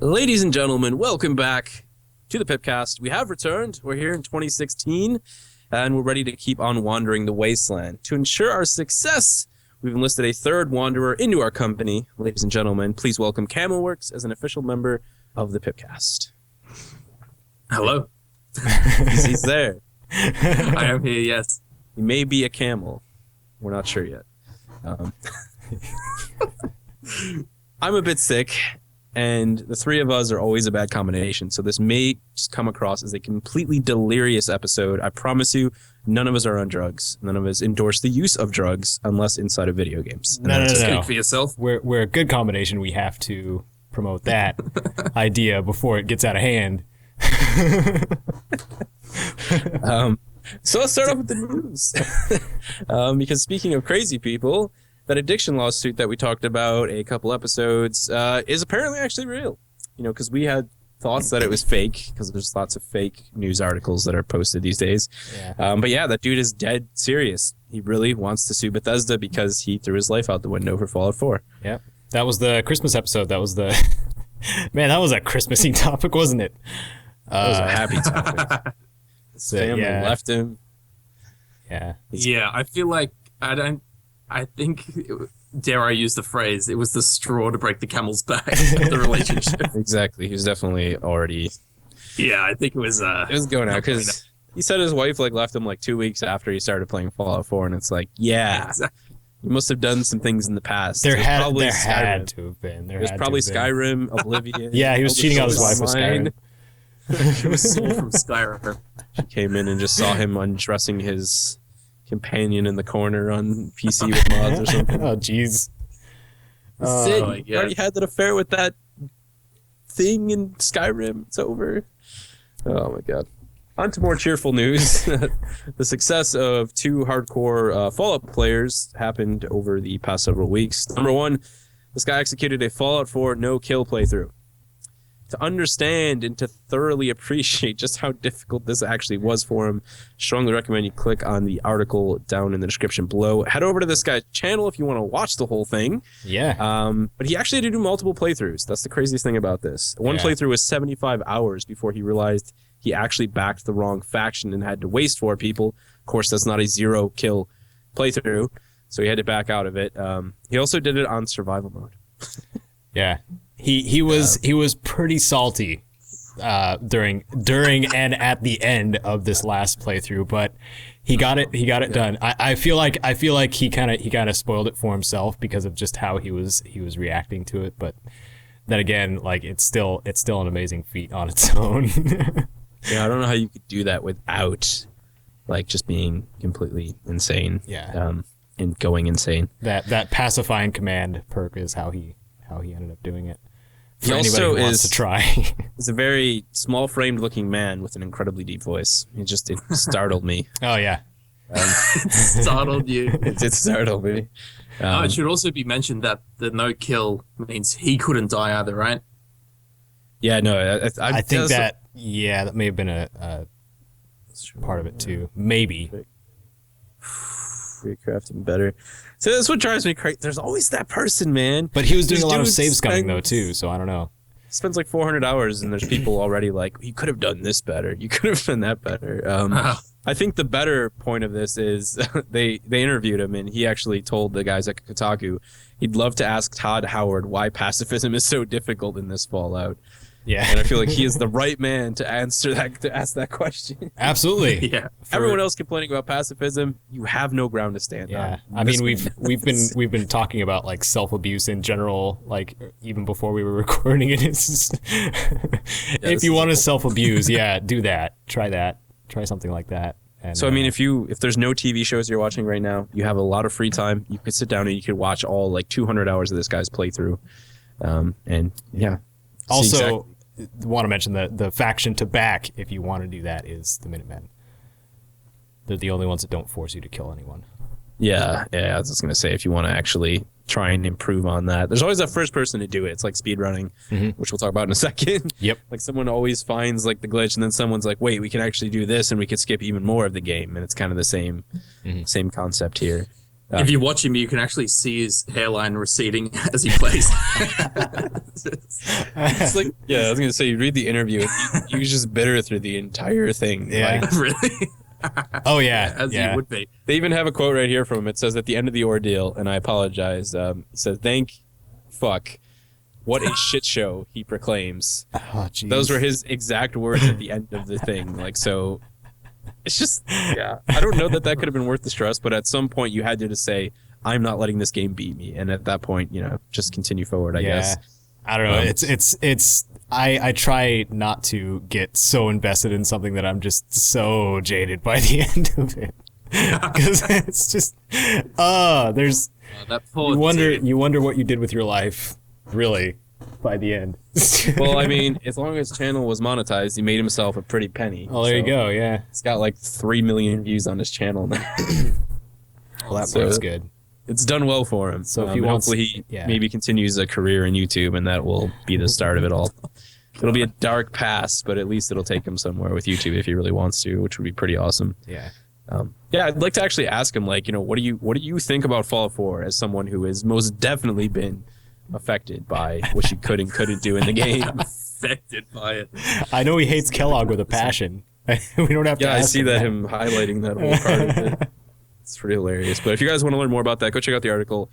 Ladies and gentlemen, welcome back to the PIPCAST. We have returned. We're here in 2016, and we're ready to keep on wandering the wasteland. To ensure our success, we've enlisted a third wanderer into our company. Ladies and gentlemen, please welcome Camelworks as an official member of the PIPCAST. Hello. He's there. I am here, yes. He may be a camel. We're not sure yet. I'm a bit sick, and the three of us are always a bad combination, so this may just come across as a completely delirious episode. I promise you, none of us are on drugs. None of us endorse the use of drugs unless inside of video games. No. Speak for yourself. We're a good combination. We have to promote that idea before it gets out of hand. So let's start off with the news. Because speaking of crazy people, that addiction lawsuit that we talked about a couple episodes is apparently actually real. You know, because we had thoughts that it was fake, because there's lots of fake news articles that are posted these days. Yeah. But yeah, that dude is dead serious. He really wants to sue Bethesda because he threw his life out the window for Fallout 4. Yeah, that was the Christmas episode. That was the... Man, that was a Christmassy topic, wasn't it? That was a happy topic. His family left him. Yeah. Yeah, I feel like dare I use the phrase, it was the straw to break the camel's back of the relationship. Exactly. He was definitely already... Yeah, I think it was going out, because he said his wife left him 2 weeks after he started playing Fallout 4, and it's exactly. You must have done some things in the past. There had to have been. There's probably Skyrim, Oblivion. Yeah, he was cheating on his wife with Skyrim. She was sued from Skyrim. She came in and just saw him undressing his companion in the corner on PC with mods or something. Oh, jeez. Sid, you already had that affair with that thing in Skyrim. It's over. Oh, my God. On to more cheerful news. The success of two hardcore Fallout players happened over the past several weeks. Number one, this guy executed a Fallout 4 no-kill playthrough. To understand and to thoroughly appreciate just how difficult this actually was for him, strongly recommend you click on the article down in the description below. Head over to this guy's channel if you want to watch the whole thing. Yeah. But he actually had to do multiple playthroughs. That's the craziest thing about this. One playthrough was 75 hours before he realized he actually backed the wrong faction and had to waste 4 people. Of course, that's not a 0-kill playthrough, so he had to back out of it. He also did it on survival mode. Yeah. He was pretty salty during and at the end of this last playthrough, but he got it done. I feel like he kind of spoiled it for himself because of just how he was reacting to it, but then again, it's still an amazing feat on its own. Yeah, I don't know how you could do that without just being completely insane. Yeah. And going insane. That pacifying command perk is how he ended up doing it. He also wants to try. He's a very small-framed looking man with an incredibly deep voice. It startled me. Oh, yeah. It startled you. It startled me. It should also be mentioned that the no-kill means he couldn't die either, right? Yeah, no. I think that may have been a part of it, too. Maybe. Crafting better. So that's what drives me crazy. There's always that person, man. But he was doing a lot of save scumming though too, so I don't know. Spends 400 hours, and there's people already you could have done this better. You could have done that better. I think the better point of this is they interviewed him, and he actually told the guys at Kotaku he'd love to ask Todd Howard why pacifism is so difficult in this Fallout. Yeah, and I feel like he is the right man to ask that question. Absolutely. Yeah. Everyone else complaining about pacifism, you have no ground to stand on. Yeah. I mean, we've been talking about self-abuse in general, even before we were recording it. It's just, if you want to self-abuse, do that. Try something like that. And, so I mean, if there's no TV shows you're watching right now, you have a lot of free time. You could sit down and you could watch all 200 hours of this guy's playthrough, and yeah. Also, want to mention the faction to back if you want to do that is the Minutemen. They're the only ones that don't force you to kill anyone. Yeah, I was just going to say, if you want to actually try and improve on that, there's always that first person to do it. It's like speedrunning, which we'll talk about in a second. Yep. Someone always finds the glitch, and then someone's like, wait, we can actually do this, and we could skip even more of the game, and it's kind of the same concept here. If you watch him, you can actually see his hairline receding as he plays. It's like, I was gonna say, you read the interview, he was just bitter through the entire thing. Yeah. Like, Really? Oh yeah, As you would be. they even have a quote right here from him. It says, "At the end of the ordeal, and I apologize." He says, fuck, what a shit show," he proclaims. Oh, geez. Those were his exact words at the end of the thing. Like, so it's just, I don't know that could have been worth the stress, but at some point you had to just say, I'm not letting this game beat me. And at that point, just continue forward, I guess. I don't know. I try not to get so invested in something that I'm just so jaded by the end of it. Because it's just, there's, that poor you wonder what you did with your life, really, by the end. Well, I mean, as long as his channel was monetized, he made himself a pretty penny. Oh, there you go, yeah. He's got like 3 million views on his channel now. Well, that part's good. It's done well for him. So if he wants, hopefully he maybe continues a career in YouTube, and that will be the start of it all. It'll be a dark past, but at least it'll take him somewhere with YouTube if he really wants to, which would be pretty awesome. Yeah. I'd like to actually ask him, like, what do you think about Fallout 4 as someone who has most definitely been affected by what you could and couldn't do in the game? Affected by it. I know he hates Kellogg with a passion. We don't have to ask I see him him highlighting that whole part of it. It's pretty hilarious. But if you guys want to learn more about that, go check out the article.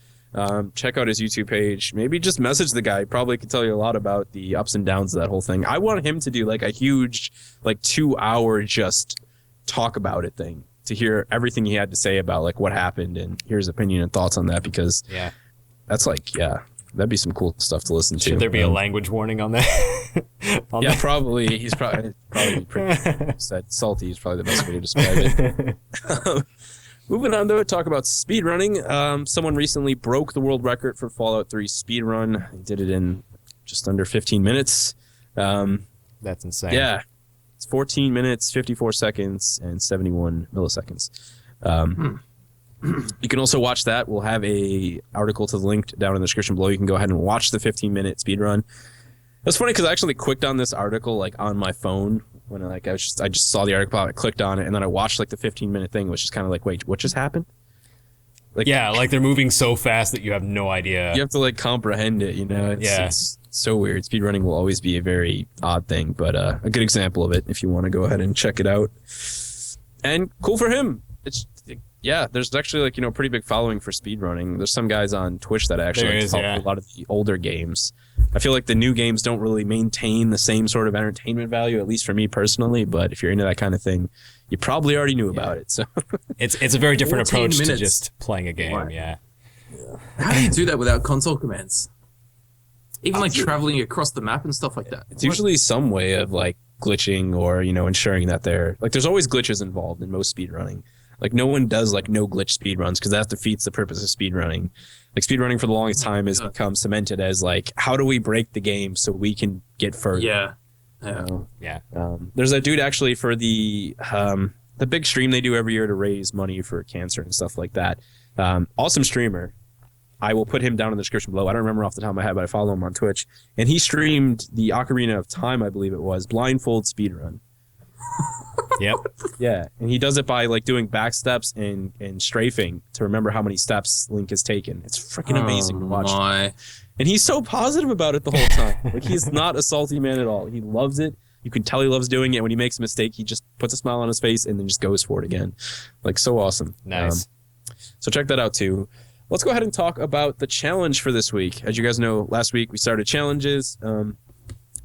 Check out his YouTube page. Maybe just message the guy. He probably could tell you a lot about the ups and downs of that whole thing. I want him to do like a huge, like 2-hour just talk about it thing, to hear everything he had to say about like what happened and hear his opinion and thoughts on that, because that's like, that'd be some cool stuff to listen to. Should there be a language warning on that? Probably. He's probably pretty said salty is probably the best way to describe it. Moving on, though, talk about speedrunning. Someone recently broke the world record for Fallout 3 speedrun. He did it in just under 15 minutes. That's insane. Yeah. It's 14 minutes, 54 seconds, and 71 milliseconds. You can also watch that. We'll have a article to the link down in the description below. You can go ahead and watch the 15-minute speedrun. It's funny because I actually clicked on this article like on my phone when I just saw the article, I clicked on it, and then I watched like the 15-minute thing, which is kind of like, wait, what just happened? Like, like they're moving so fast that you have no idea. You have to like comprehend it, It's so weird. Speedrunning will always be a very odd thing, but a good example of it if you want to go ahead and check it out. And cool for him. There's actually like, pretty big following for speedrunning. There's some guys on Twitch that actually help a lot of the older games. I feel like the new games don't really maintain the same sort of entertainment value, at least for me personally, but if you're into that kind of thing, you probably already knew about it. So it's a very different approach minutes. to just playing a game. Yeah. How do you do that without console commands? Even like traveling across the map and stuff like that. It's usually some way of like glitching or, ensuring that there's always glitches involved in most speedrunning. Like no one does like no glitch speedruns because that defeats the purpose of speedrunning. Like speedrunning for the longest time has become cemented as like, how do we break the game so we can get further? There's a dude actually for the big stream they do every year to raise money for cancer and stuff like that. Awesome streamer. I will put him down in the description below. I don't remember off the top of my head, but I follow him on Twitch. And he streamed the Ocarina of Time, I believe it was, blindfold speedrun. Yep. Yeah, and he does it by like doing back steps and strafing to remember how many steps Link has taken. It's freaking amazing to watch. And he's so positive about it the whole time. Like he's not a salty man at all. He loves it. You can tell he loves doing it. When he makes a mistake, he just puts a smile on his face and then just goes for it again. Like so awesome. Nice. So check that out too. Let's go ahead and talk about the challenge for this week. As you guys know, last week we started challenges.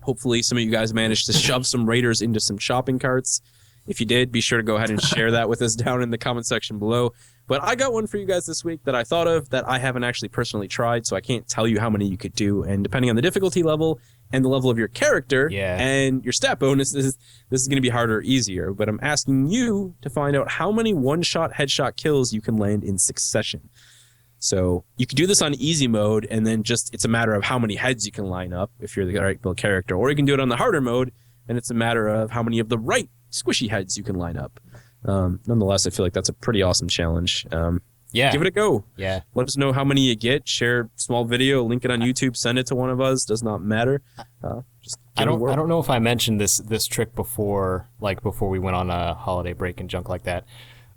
Hopefully some of you guys managed to shove some raiders into some shopping carts. If you did, be sure to go ahead and share that with us down in the comment section below. But I got one for you guys this week that I thought of that I haven't actually personally tried, so I can't tell you how many you could do. And depending on the difficulty level and the level of your character and your stat bonuses, this is going to be harder or easier. But I'm asking you to find out how many one-shot headshot kills you can land in succession. So you can do this on easy mode, and then it's a matter of how many heads you can line up if you're the right build character. Or you can do it on the harder mode, and it's a matter of how many of the right squishy heads you can line up. Nonetheless, I feel like that's a pretty awesome challenge. Give it a go. Yeah. Let us know how many you get. Share a small video, link it on YouTube, send it to one of us. Does not matter. I don't know if I mentioned this trick before we went on a holiday break and junk like that.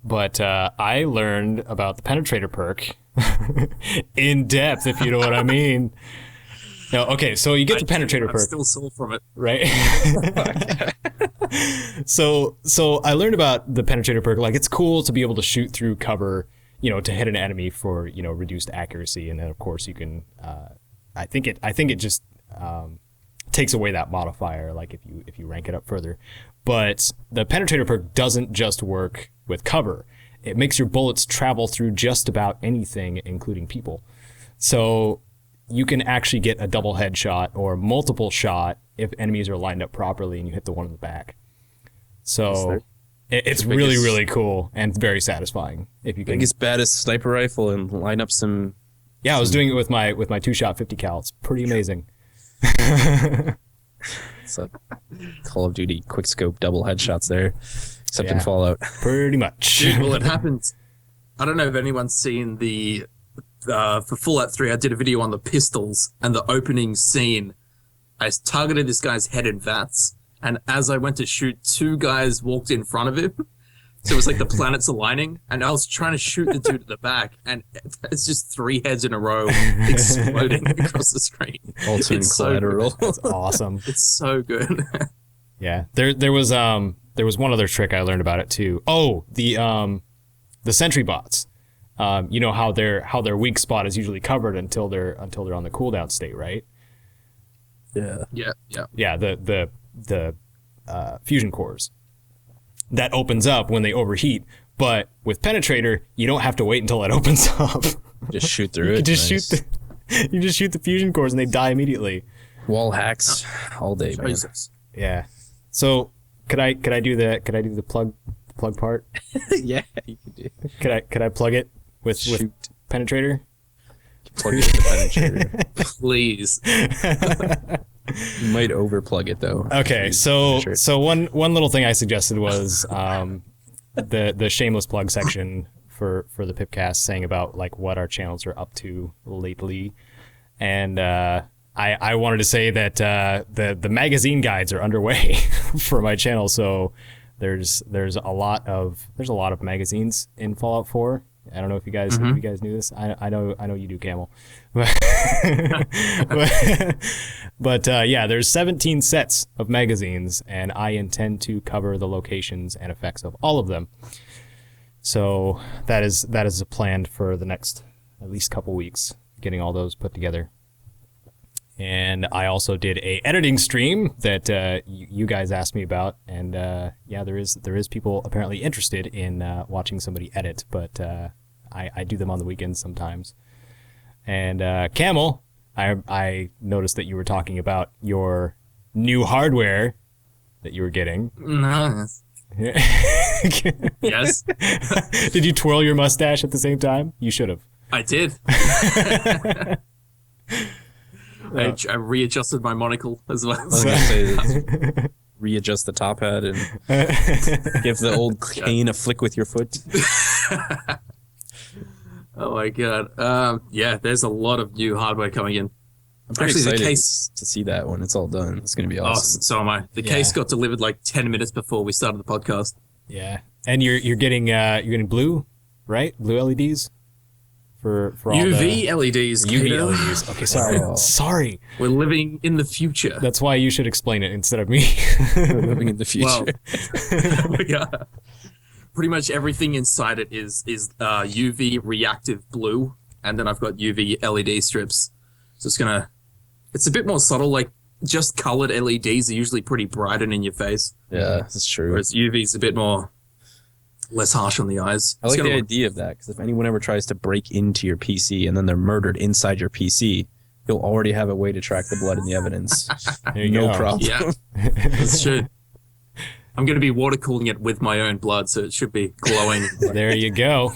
But I learned about the penetrator perk in depth, if you know what I mean. No, okay, so you get the penetrator perk. I'm still sore from it. Right? So I learned about the penetrator perk. Like, it's cool to be able to shoot through cover, to hit an enemy for, reduced accuracy. And then, of course, you can, I think it just takes away that modifier, like if you rank it up further. But the penetrator perk doesn't just work with cover. It makes your bullets travel through just about anything, including people. So you can actually get a double headshot or multiple shot if enemies are lined up properly and you hit the one in the back. So it's really, really cool and very satisfying. If you can. Biggest, baddest sniper rifle and line up some. Yeah, I was doing it with my 2-shot 50 cal. It's pretty amazing. It's a Call of Duty quickscope double headshots there, except in Fallout. Pretty much. Dude, well, it happens. I don't know if anyone's seen the for Fallout 3. I did a video on the pistols and the opening scene. I targeted this guy's head in VATS, and as I went to shoot, 2 guys walked in front of him. So it was like the planets aligning, and I was trying to shoot the dude at the back, and it's just 3 heads in a row exploding across the screen. Ultimate collateral. That's awesome. It's so good. Yeah, there was one other trick I learned about it too. Oh, the sentry bots. You know how their weak spot is usually covered until they're on the cooldown state, right? Yeah. Yeah. The fusion cores. That opens up when they overheat, but with penetrator, you don't have to wait until it opens up. Just shoot through it. You just shoot the fusion cores and they die immediately. Wall hacks all day, man. Yeah. So could I do the plug part? Yeah, you can do. Could I plug it with penetrator? Plug it with the penetrator. Please. You might overplug it though. Okay, so one little thing I suggested was the shameless plug section for the PIPCAST, saying about like what our channels are up to lately, and I wanted to say that the magazine guides are underway for my channel. So there's a lot of magazines in Fallout 4. I don't know if you guys knew this. I know you do, Camel. But yeah, there's 17 sets of magazines, and I intend to cover the locations and effects of all of them. So that is a plan for the next at least couple weeks, getting all those put together. And I also did a editing stream that you guys asked me about, and yeah, there is people apparently interested in watching somebody edit, but I do them on the weekends sometimes. And Camel, I noticed that you were talking about your new hardware that you were getting. Nice. Yes. Did you twirl your mustache at the same time? You should have. I did. I readjusted my monocle as well. I was gonna say, readjust the top hat and give the old cane a flick with your foot. Oh my god. Yeah, there's a lot of new hardware coming in. I'm pretty excited to see that when it's all done. It's gonna be awesome. Oh, so am I. The case got delivered like 10 minutes before we started the podcast. Yeah, and you're getting blue, right? Blue LEDs for all UV LEDs. UV LEDs. Okay, sorry. Sorry. We're living in the future. That's why you should explain it instead of me. We're living in the future. Well, yeah. Pretty much everything inside it is UV reactive blue, and then I've got UV LED strips. So it's a bit more subtle. Like just colored LEDs are usually pretty bright and in your face. Yeah, that's true. Whereas UV is a bit less harsh on the eyes. I like the idea of that, because if anyone ever tries to break into your PC and then they're murdered inside your PC, you'll already have a way to track the blood and the evidence. There you go. Problem. Yeah, that's true. I'm going to be water cooling it with my own blood, so it should be glowing. There you go.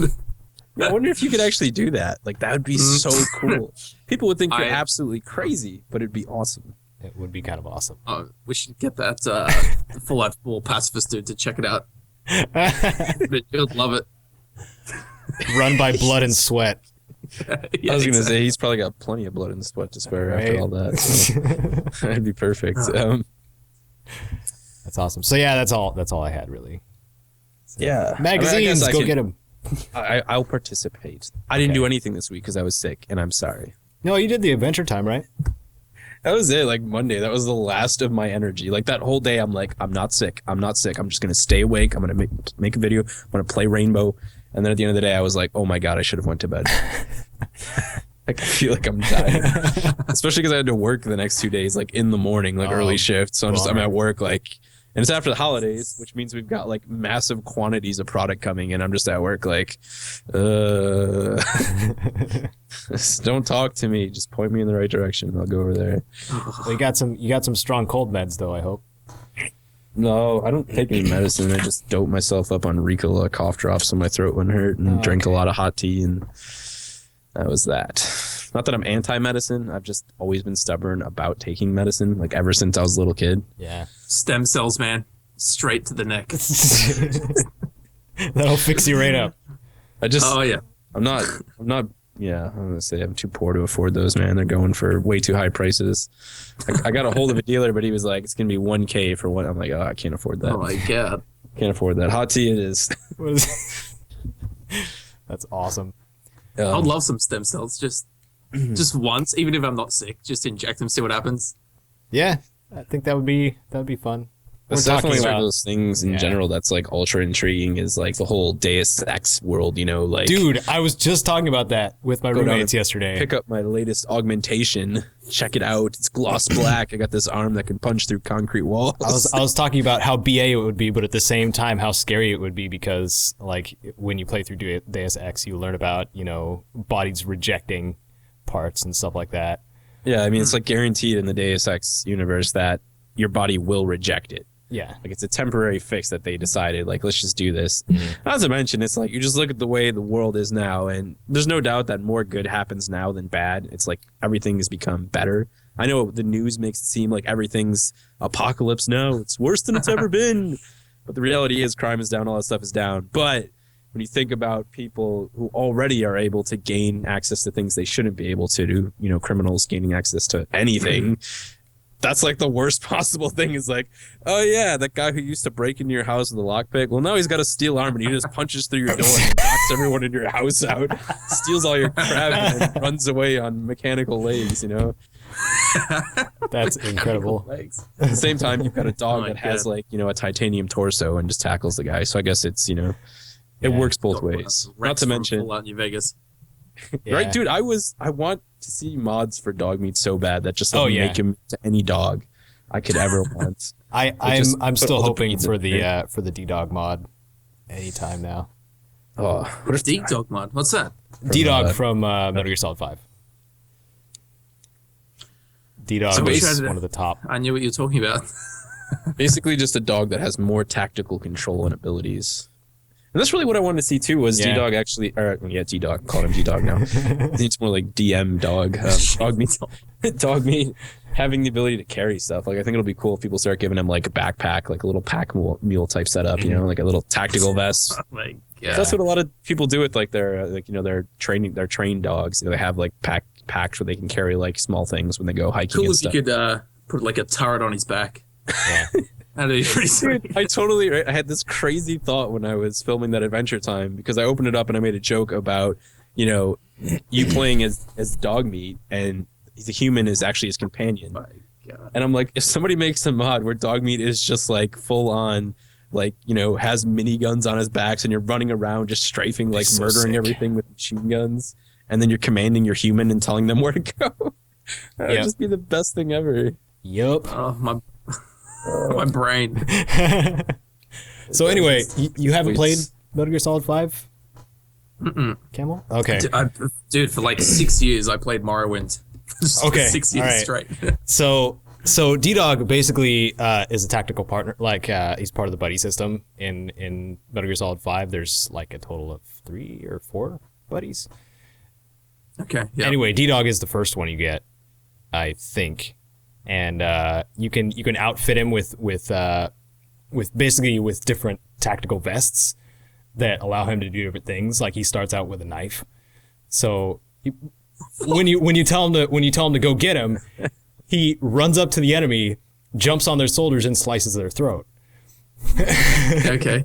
I wonder if you could actually do that. Like, that would be so cool. People would think you're absolutely crazy, but it'd be awesome. It would be kind of awesome. Oh, we should get that Fallout 4 pacifist dude to check it out. He'll love it. Run by blood and sweat. Yeah, I was going to say, he's probably got plenty of blood and sweat to spare after all that. So. That'd be perfect. That's awesome. So yeah, that's all I had really. Yeah. Magazines, go get them. I'll participate. I didn't do anything this week because I was sick, and I'm sorry. No, you did the Adventure Time, right? That was it. Like Monday, that was the last of my energy. Like that whole day, I'm like, I'm not sick. I'm just gonna stay awake. I'm gonna make a video. I'm gonna play Rainbow, and then at the end of the day, I was like, oh my god, I should have went to bed. I feel like I'm dying, especially because I had to work the next 2 days, like in the morning, like early shift. So I'm at work, like, and it's after the holidays, which means we've got like massive quantities of product coming, and I'm just at work, like, don't talk to me, just point me in the right direction, and I'll go over there. Well, you got some strong cold meds, though. I hope. No, I don't take any medicine. I just dope myself up on Ricola cough drops so my throat wouldn't hurt, and drink a lot of hot tea, and that was that. Not that I'm anti-medicine. I've just always been stubborn about taking medicine, like ever since I was a little kid. Yeah. Stem cells, man. Straight to the neck. That'll fix you right up. I'm not, yeah, I'm going to say I'm too poor to afford those, man. They're going for way too high prices. I got a hold of a dealer, but he was like, it's going to be $1,000 for one. I'm like, oh, I can't afford that. Oh my God. Can't afford that. Hot tea it is. That's awesome. I'd love some stem cells, just once, even if I'm not sick. Just inject them, see what happens. Yeah, I think that would be fun. That's definitely one of those things in general that's like ultra intriguing is like the whole Deus Ex world, you know, like. Dude, I was just talking about that with my roommates yesterday. Pick up my latest augmentation. Check it out. It's gloss black. I got this arm that can punch through concrete walls. I was talking about how BA it would be, but at the same time how scary it would be because like when you play through Deus Ex, you learn about, you know, bodies rejecting parts and stuff like that. Yeah, I mean, it's like guaranteed in the Deus Ex universe that your body will reject it. Yeah. Like it's a temporary fix that they decided, like, let's just do this. Not to mention, it's like you just look at the way the world is now, and there's no doubt that more good happens now than bad. It's like everything has become better. I know the news makes it seem like everything's apocalypse now. It's worse than it's ever been. But the reality is crime is down, all that stuff is down. But when you think about people who already are able to gain access to things they shouldn't be able to do, you know, criminals gaining access to anything, that's like the worst possible thing is like, oh yeah, that guy who used to break into your house with a lockpick, well now he's got a steel arm and he just punches through your door and knocks everyone in your house out, steals all your crap and then runs away on mechanical legs, you know? That's incredible. At the same time, you've got a dog that has like, you know, a titanium torso and just tackles the guy. So I guess it's, you know, it works both ways. Not to mention New Vegas. Right, dude, I want to see mods for dog meat so bad that just make him to any dog I could ever want. I'm still hoping for the D-Dog mod anytime now. Oh, what is D-Dog mod? What's that? D-Dog from Metal Gear Solid 5. D-Dog is one of the top. I knew what you were talking about. Basically just a dog that has more tactical control and abilities. And that's really what I wanted to see too. Was D-Dog actually? Or D-Dog. Call him D-Dog now. It's more like DM dog. Dog meat. Dog meat having the ability to carry stuff. Like I think it'll be cool if people start giving him like a backpack, like a little pack mule type setup. You know, like a little tactical vest. Oh my God. That's what a lot of people do with like their their trained dogs. You know, they have like packs where they can carry like small things when they go hiking. Cool and if stuff. you could put like a turret on his back. Yeah. That'd be pretty sweet. Dude, I had this crazy thought when I was filming that Adventure Time because I opened it up and I made a joke about, you know, you playing as dog meat and the human is actually his companion. My God. And I'm like, if somebody makes a mod where dog meat is just like full on, like, you know, has miniguns on his backs and you're running around just strafing, like murdering everything with machine guns, and then you're commanding your human and telling them where to go. That would just be the best thing ever. Yup. Oh, my brain. So anyway, you haven't played Metal Gear Solid 5? Camel? Okay. Dude, for like 6 years I played Morrowind. Okay. 6 years straight. So D-Dog basically is a tactical partner. Like he's part of the buddy system in Metal Gear Solid 5. There's like a total of 3 or 4 buddies. Okay. Yeah. Anyway, D-Dog is the first one you get, I think. And you can outfit him with different tactical vests that allow him to do different things. Like he starts out with a knife. So when you tell him to go get him, he runs up to the enemy, jumps on their shoulders, and slices their throat. Okay.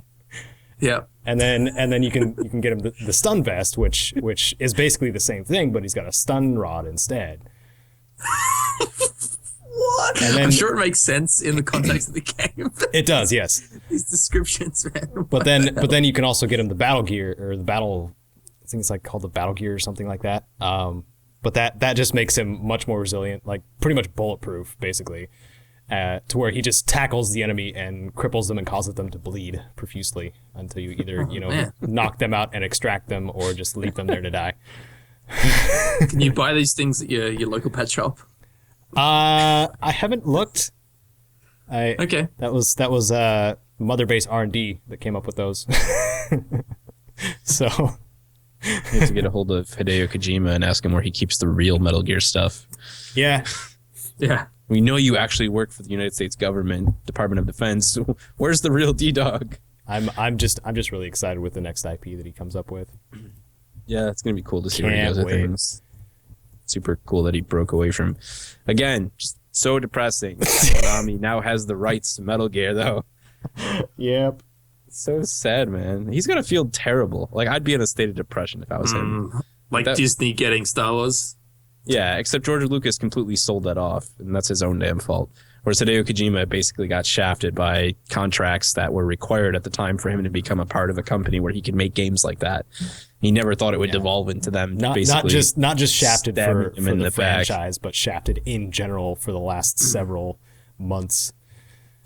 Yeah. And then you can get him the stun vest, which is basically the same thing, but he's got a stun rod instead. What? And then, I'm sure it makes sense in the context of the game. It does, yes. These descriptions, man. But then you can also get him the battle gear or the battle. I think it's like called the battle gear or something like that. But that just makes him much more resilient, like pretty much bulletproof, basically, to where he just tackles the enemy and cripples them and causes them to bleed profusely until you either knock them out and extract them or just leave them there to die. Can you buy these things at your local pet shop? I haven't looked. Okay. That was Mother Base R&D that came up with those. So you have to get a hold of Hideo Kojima and ask him where he keeps the real Metal Gear stuff. Yeah. Yeah. We know you actually work for the United States government, Department of Defense. Where's the real D-Dog? I'm just really excited with the next IP that he comes up with. Yeah, it's gonna be cool to see where he goes with things. Super cool that he broke away from. Again, just so depressing. Konami now has the rights to Metal Gear, though. Yep. It's so sad, man. He's gonna feel terrible. Like, I'd be in a state of depression if I was him. Like Disney getting Star Wars. Yeah, except George Lucas completely sold that off, and that's his own damn fault. Whereas Hideo Kojima basically got shafted by contracts that were required at the time for him to become a part of a company where he could make games like that. He never thought it would devolve into them. Not just shafted for the franchise, but shafted in general for the last several months.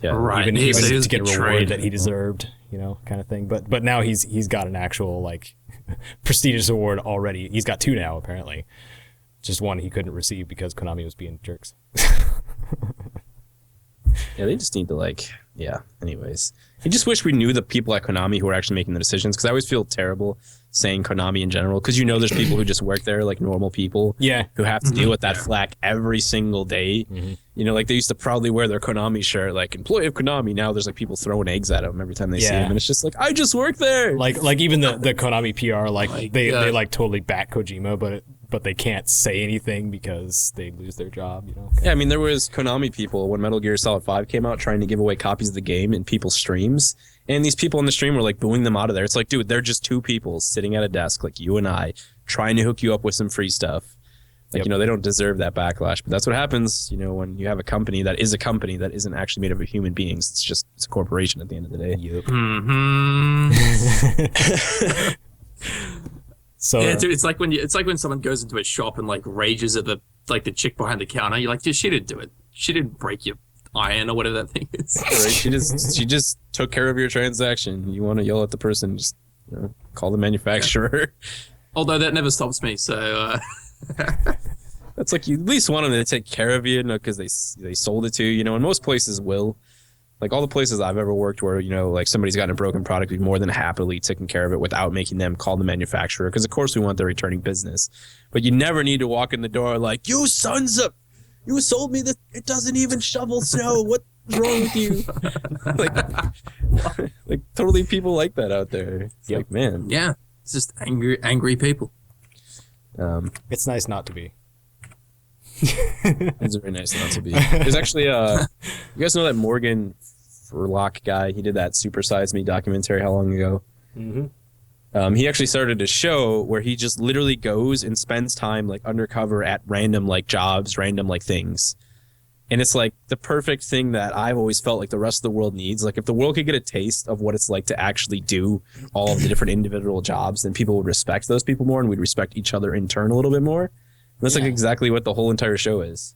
Yeah, right. Even to get a reward that he deserved, kind of thing. But now he's got an actual like prestigious award already. He's got 2 now apparently. Just one he couldn't receive because Konami was being jerks. Yeah, they just need to anyways. I just wish we knew the people at Konami who are actually making the decisions, because I always feel terrible saying Konami in general, because there's people who just work there, like normal people, who have to deal with that flack every single day. Like they used to proudly wear their Konami shirt, like employee of Konami. Now there's like people throwing eggs at them every time they see him, and it's just like, I just work there. Like even the Konami PR, they like totally back Kojima, but they can't say anything because they lose their job, Yeah, I mean, there was Konami people when Metal Gear Solid 5 came out trying to give away copies of the game in people's streams, and these people in the stream were like booing them out of there. It's like, dude, they're just 2 people sitting at a desk like you and I trying to hook you up with some free stuff. Like, they don't deserve that backlash, but that's what happens, when you have a company that isn't actually made up of human beings. It's a corporation at the end of the day. Yep. So yeah, dude, it's like when someone goes into a shop and like rages at the chick behind the counter. You're like, dude, she didn't do it. She didn't break your iron or whatever that thing is. Right? She just took care of your transaction. You want to yell at the person? Just call the manufacturer. Although that never stops me. So that's like, you at least want them to take care of you, because they sold it to you. And most places will. Like all the places I've ever worked where, like somebody's gotten a broken product, we've more than happily taken care of it without making them call the manufacturer. Because of course we want their returning business. But you never need to walk in the door like, you sons of, you sold me this, it doesn't even shovel snow. What's wrong with you? like totally people like that out there. It's like, man. Yeah. It's just angry people. It's nice not to be. It's very nice not to be. There's actually you guys know that Morgan Furlock guy? He did that Super Size Me documentary how long ago? Mm-hmm. He actually started a show where he just literally goes and spends time like undercover at random like jobs, random like things. And it's like the perfect thing that I've always felt like the rest of the world needs. Like if the world could get a taste of what it's like to actually do all of the different individual jobs, then people would respect those people more, and we'd respect each other in turn a little bit more. And that's like exactly what the whole entire show is.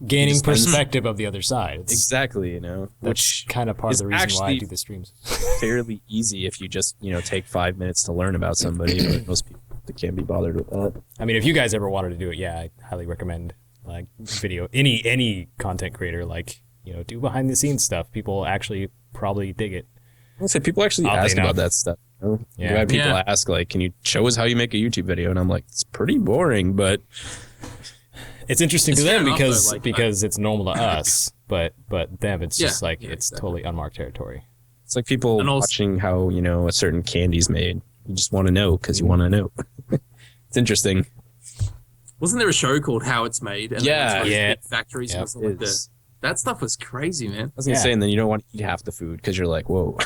Gaining perspective of the other side. Exactly, which kind of part of the reason why I do the streams. Fairly easy if you just, take 5 minutes to learn about somebody, but most people can't be bothered with that. I mean, if you guys ever wanted to do it, I highly recommend like video. Any content creator, do behind the scenes stuff. People actually probably dig it. I say people actually ask about that stuff. Yeah. I've had people ask, like, can you show us how you make a YouTube video? And I'm like, it's pretty boring, but it's interesting to them because it's normal to us, but them it's just like it's totally unmarked territory. It's like people watching how a certain candy's made. You just want to know because you want to know. It's interesting. Wasn't there a show called How It's Made? And factories and stuff like that. That stuff was crazy, man. I was gonna say, and then you don't want to eat half the food because you're like, whoa.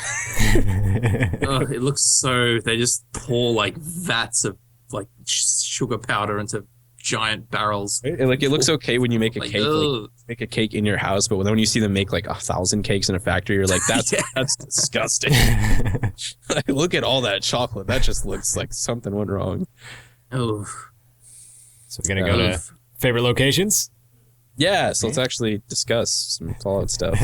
It looks so. They just pour like vats of like sugar powder into giant barrels. Right? Like it looks okay when you make a Like, cake, like, make a cake in your house, but when you see them make like 1,000 cakes in a factory, you're like, that's that's disgusting. Like, look at all that chocolate. That just looks like something went wrong. Oh. So we're gonna go to favorite locations. Yeah, so let's actually discuss some Fallout stuff.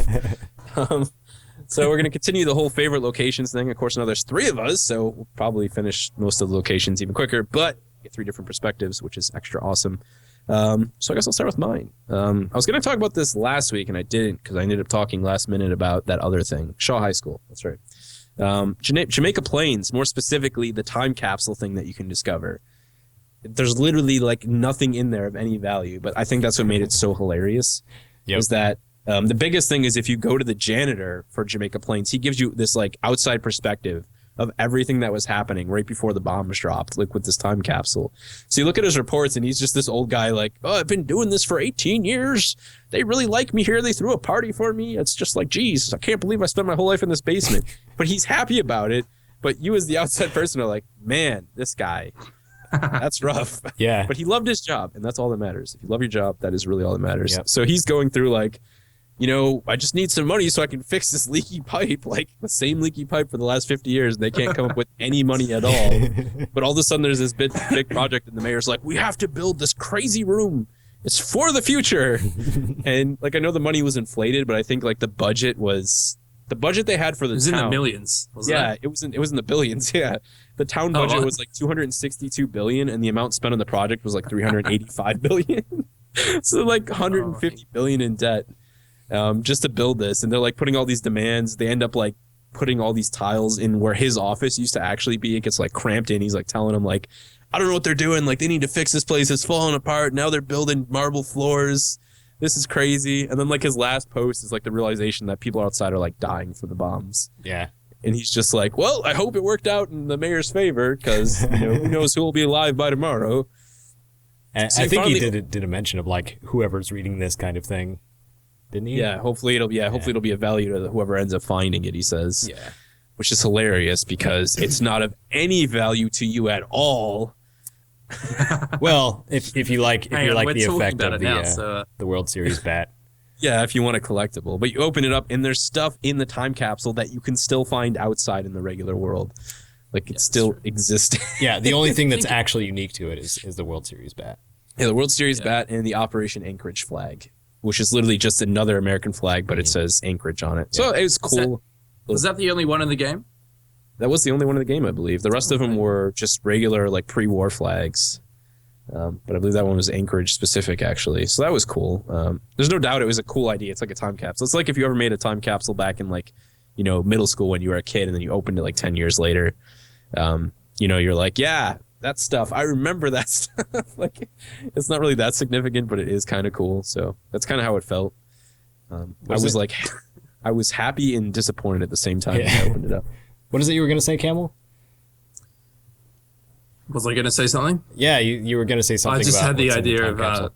So we're going to continue the whole favorite locations thing. Of course, now there's 3 of us, so we'll probably finish most of the locations even quicker, but get 3 different perspectives, which is extra awesome. So I guess I'll start with mine. I was going to talk about this last week, and I didn't because I ended up talking last minute about that other thing, Shaw High School. That's right. Jamaica Plains, more specifically, the time capsule thing that you can discover. There's literally like nothing in there of any value, but I think that's what made it so hilarious. Is that the biggest thing is if you go to the janitor for Jamaica Plains, he gives you this like outside perspective of everything that was happening right before the bombs dropped, like with this time capsule. So you look at his reports and he's just this old guy like, oh, I've been doing this for 18 years. They really like me here. They threw a party for me. It's just like, geez, I can't believe I spent my whole life in this basement. But he's happy about it. But you as the outside person are like, man, this guy... That's rough. Yeah. But he loved his job, and that's all that matters. If you love your job, that is really all that matters. Yep. So he's going through like, I just need some money so I can fix this leaky pipe, like the same leaky pipe for the last 50 years. And they can't come up with any money at all. But all of a sudden there's this big project, and the mayor's like, we have to build this crazy room. It's for the future. And like, I know the money was inflated, but I think like the budget they had for the town. It was in the millions. It was in the billions. Yeah. The town budget was like 262 billion, and the amount spent on the project was like 385 billion. So like 150 billion in debt just to build this. And they're like putting all these demands. They end up like putting all these tiles in where his office used to actually be. It gets like cramped in. He's like telling them like, I don't know what they're doing. Like they need to fix this place. It's falling apart. Now they're building marble floors. This is crazy. And then like his last post is like the realization that people outside are like dying for the bombs. Yeah. And he's just like, well, I hope it worked out in the mayor's favor because who knows who will be alive by tomorrow. And so I think he did a mention of like whoever's reading this kind of thing, didn't he? Yeah, hopefully it'll be a value to whoever ends up finding it. He says, yeah, which is hilarious because it's not of any value to you at all. Well, if you like the effect of the World Series bat. Yeah, if you want a collectible. But you open it up, and there's stuff in the time capsule that you can still find outside in the regular world. Like, it's still existing. Yeah, the only thing that's actually unique to it is the World Series bat. Yeah, the World Series bat and the Operation Anchorage flag, which is literally just another American flag, but it says Anchorage on it. Yeah. So it was cool. Was that the only one in the game? That was the only one in the game, I believe. The rest of them were just regular, like, pre-war flags. But I believe that one was Anchorage specific, actually. So that was cool. There's no doubt it was a cool idea. It's like a time capsule. It's like if you ever made a time capsule back in like, middle school when you were a kid, and then you opened it like 10 years later. You're like, yeah, that stuff. I remember that stuff. Like, it's not really that significant, but it is kind of cool. So that's kind of how it felt. I was happy and disappointed at the same time when I opened it up. What is it you were going to say, Camel? Was I going to say something? Yeah, you were going to say something. I just about had the idea of. I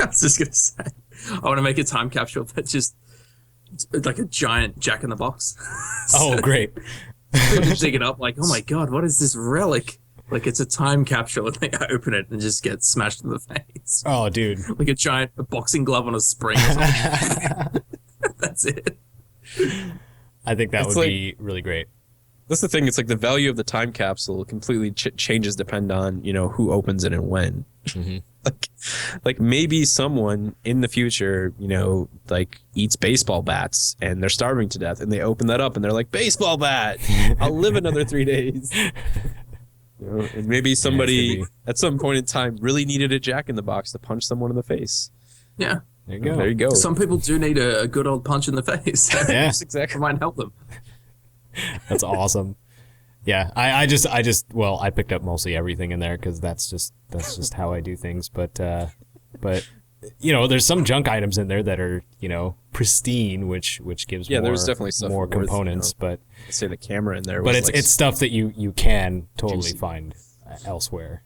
was just going to say, I want to make a time capsule that's just like a giant Jack in the Box. Oh, great! Just dig it up, like, oh my god, what is this relic? Like it's a time capsule, and they open it and just get smashed in the face. Oh, dude! Like a giant boxing glove on a spring. Or something. That's it. I think that would be really great. That's the thing. It's like the value of the time capsule completely changes depend on, who opens it and when. Mm-hmm. like maybe someone in the future, like eats baseball bats and they're starving to death and they open that up and they're like, baseball bat, I'll live another 3 days. And maybe somebody at some point in time really needed a Jack in the Box to punch someone in the face. Yeah. There you go. Some people do need a good old punch in the face. Yeah, exactly. It might help them. That's awesome. Yeah, I picked up mostly everything in there because that's just how I do things. But there's some junk items in there that are pristine, which gives there's definitely stuff more components. But I'd say the camera in there. But it's stuff that you can totally find elsewhere,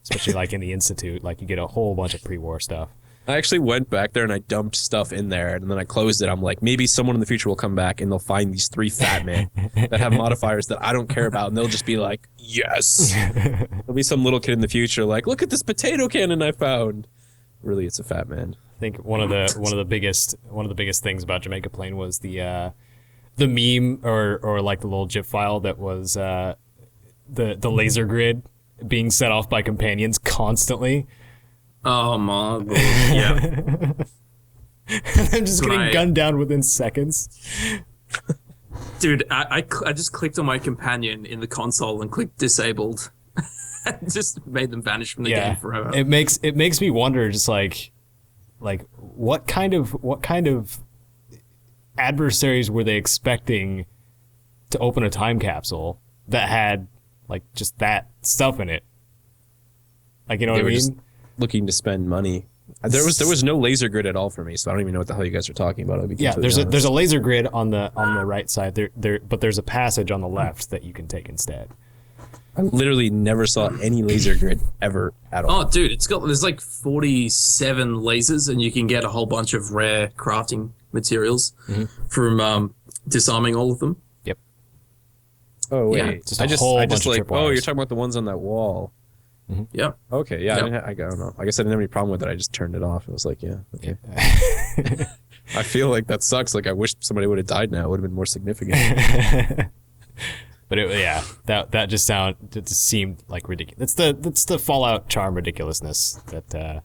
especially like in the Institute. Like you get a whole bunch of pre-war stuff. I actually went back there and I dumped stuff in there, and then I closed it. I'm like, maybe someone in the future will come back and they'll find these 3 fat men that have modifiers that I don't care about, and they'll just be like, yes. There'll be some little kid in the future like, look at this potato cannon I found. Really, it's a fat man. I think one of the biggest things about Jamaica Plain was the meme or like the little GIF file that was the laser grid being set off by companions constantly. Oh my god! Yeah, I'm just getting gunned down within seconds. Dude, I just clicked on my companion in the console and clicked disabled. Just made them vanish from the game forever. It makes me wonder, just like what kind of adversaries were they expecting to open a time capsule that had like just that stuff in it? Like, you know what I mean? Just looking to spend money. There was no laser grid at all for me, so I don't even know what the hell you guys are talking about. There's a laser grid on the right side there, but there's a passage on the left that you can take instead. I literally never saw any laser grid ever at all. Oh, dude, there's like 47 lasers, and you can get a whole bunch of rare crafting materials from disarming all of them. Yep. Oh wait, yeah, I just you're talking about the ones on that wall. Mm-hmm. Yeah. Okay. Yeah. Yep. I don't know. I guess I didn't have any problem with it. I just turned it off. It was like, yeah. Okay. I feel like that sucks. Like I wish somebody would have died now. It would have been more significant. But that just seemed like ridiculous. That's the Fallout charm ridiculousness that.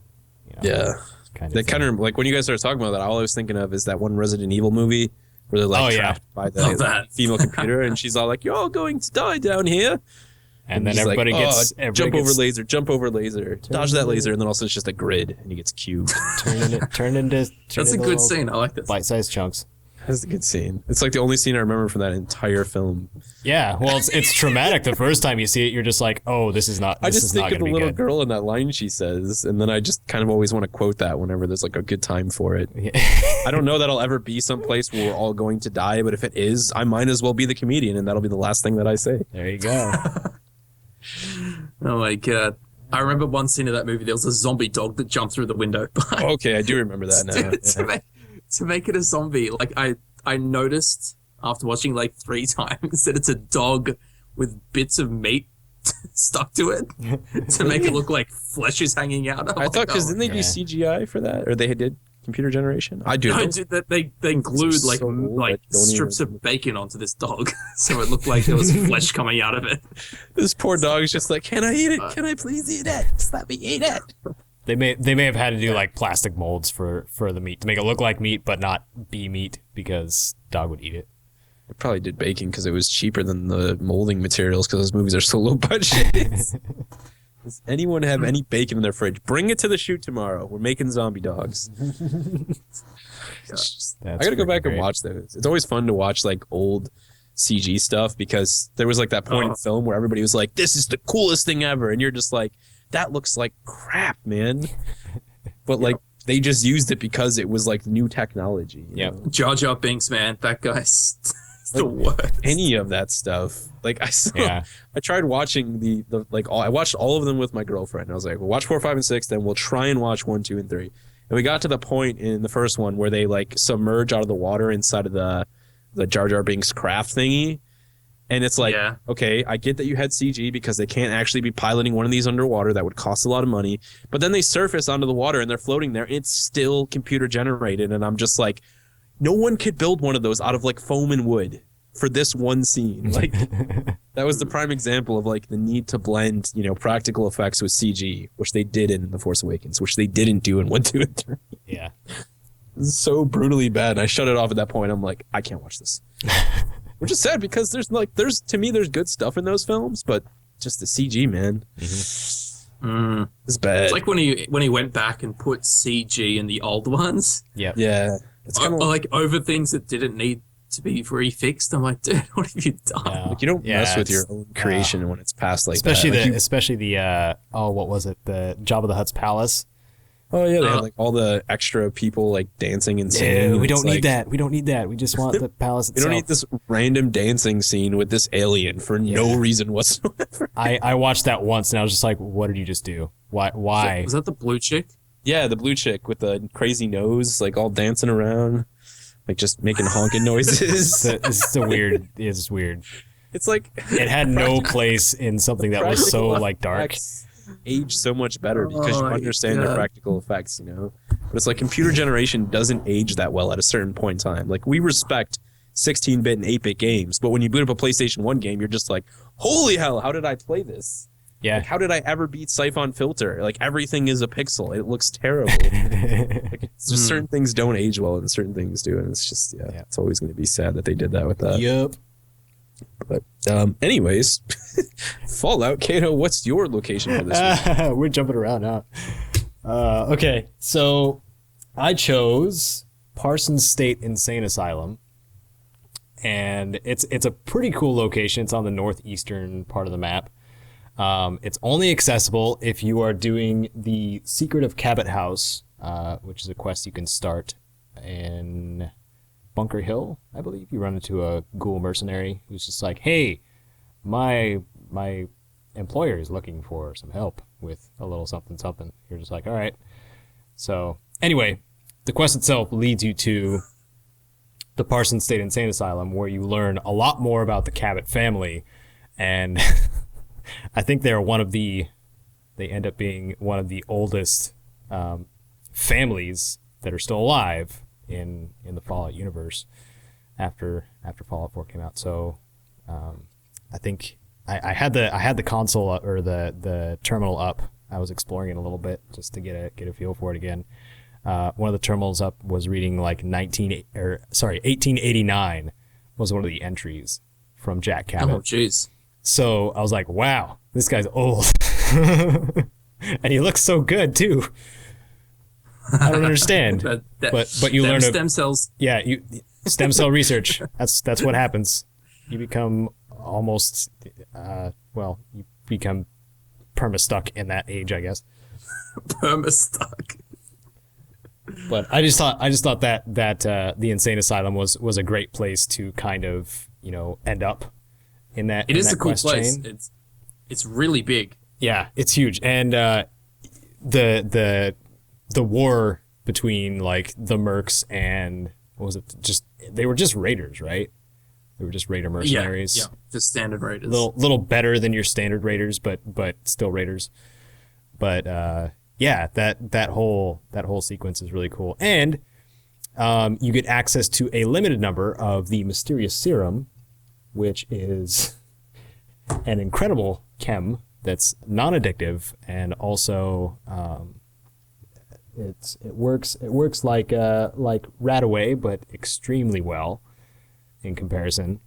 Kind of like when you guys started talking about that, all I was thinking of is that one Resident Evil movie where they're like trapped by the female computer, and she's all like, "You're all going to die down here." And then everybody like, gets jump over laser, dodge that laser, and then also it's just a grid, and he gets cubed. Turn into That's a good scene. I like this. Bite-sized chunks. That's a good scene. It's like the only scene I remember from that entire film. Yeah, well, it's traumatic. The first time you see it, you're just like, oh, this is not. I just think of the little good. girl in that line she says, and then I just kind of always want to quote that whenever there's like a good time for it. Yeah. I don't know that I'll ever be someplace where we're all going to die, but if it is, I might as well be the comedian, and that'll be the last thing that I say. There you go. Oh my god. I remember one scene of that movie, there was a zombie dog that jumped through the window. Okay, I do remember that now. To make it a zombie, like I noticed after watching like 3 times that it's a dog with bits of meat stuck to it to make it look like flesh is hanging out. I thought because didn't they do CGI for that, or they did computer generation? I do. No, they glued like strips of bacon onto this dog, so it looked like there was flesh coming out of it. This poor dog is just like, can I eat it? Can I please eat it? Just let me eat it. They may have had to do like plastic molds for the meat to make it look like meat but not be meat because dog would eat it. They probably did baking because it was cheaper than the molding materials because those movies are so low budget. Does anyone have any bacon in their fridge? Bring it to the shoot tomorrow. We're making zombie dogs. I gotta go back and watch those. It's always fun to watch like old CG stuff because there was like that point in film where everybody was like, this is the coolest thing ever. And you're just like, that looks like crap, man. But like they just used it because it was like new technology. Yeah. Jar Jar Binks, man. That guy's the worst. Any of that stuff. Like I tried watching the I watched all of them with my girlfriend. I was like, we'll watch 4, 5, and 6, then we'll try and watch 1, 2, and 3. And we got to the point in the first one where they like submerge out of the water inside of the Jar Jar Binks craft thingy. And it's like, okay, I get that you had CG because they can't actually be piloting one of these underwater. That would cost a lot of money. But then they surface onto the water and they're floating there. And it's still computer generated. And I'm just like, no one could build one of those out of like foam and wood for this one scene. Like that was the prime example of like the need to blend, practical effects with CG, which they did in The Force Awakens, which they didn't do in 1, 2, and 3. Yeah. So brutally bad. And I shut it off at that point. I'm like, I can't watch this. Which is sad because there's to me there's good stuff in those films, but just the CG, man, it's bad. It's like when he went back and put CG in the old ones. Yeah. It's kind of like over things that didn't need to be refixed. I'm like, dude, what have you done? No. Like you don't mess with your own creation when it's past like especially that. Especially the what was it? The Jabba the Hutt's palace. Oh yeah, they had like all the extra people like dancing and singing. We don't need that. We don't need that. We just want the palace itself. We don't need this random dancing scene with this alien for no reason whatsoever. I watched that once and I was just like, what did you just do? Why? Was that the blue chick? Yeah, the blue chick with the crazy nose, like all dancing around, like just making honking noises. It's weird. It's weird. It's like it had no place in something that was so like dark. Age so much better because you understand their practical effects, you know. But it's like computer generation doesn't age that well at a certain point in time. Like we respect 16-bit and 8-bit games, but when you boot up a PlayStation 1 game, you're just like, holy hell, how did I play this? Yeah. Like, how did I ever beat Siphon Filter? Like everything is a pixel. It looks terrible. Like, it's just certain things don't age well and certain things do, and it's just it's always going to be sad that they did that with that. Yep. But anyways, Fallout, Kato, what's your location for this week? We're jumping around now. Okay, so I chose Parsons State Insane Asylum, and it's a pretty cool location. It's on the northeastern part of the map. It's only accessible if you are doing the Secret of Cabot House, which is a quest you can start in Bunker Hill, I believe. You run into a ghoul mercenary who's just like, hey, my employer is looking for some help with a little something something. You're just like, all right. So anyway, the quest itself leads you to the Parsons State Insane Asylum, where you learn a lot more about the Cabot family, and I think they end up being one of the oldest families that are still alive in the Fallout universe after Fallout 4 came out. So I think I had the console up, or the terminal up. I was exploring it a little bit just to get a feel for it again. One of the terminals up was reading like 1889 was one of the entries from Jack Cabot. Oh jeez. So I was like, wow, this guy's old. And he looks so good too. I don't understand. but you learn stem cells. Yeah, stem cell research. That's what happens. You become almost you become perma-stuck in that age, I guess. Perma-stuck. But I just thought that the Insane Asylum was a great place to kind of, end up in that. It is a cool place. Chain. It's really big. Yeah, it's huge. And the war between like the mercs and what was it? They were just raiders, right? They were just raider mercenaries. Yeah, just standard raiders. Little better than your standard raiders, but still raiders. But that whole sequence is really cool. And you get access to a limited number of the mysterious serum, which is an incredible chem that's non-addictive, and also it works like Radaway, but extremely well in comparison,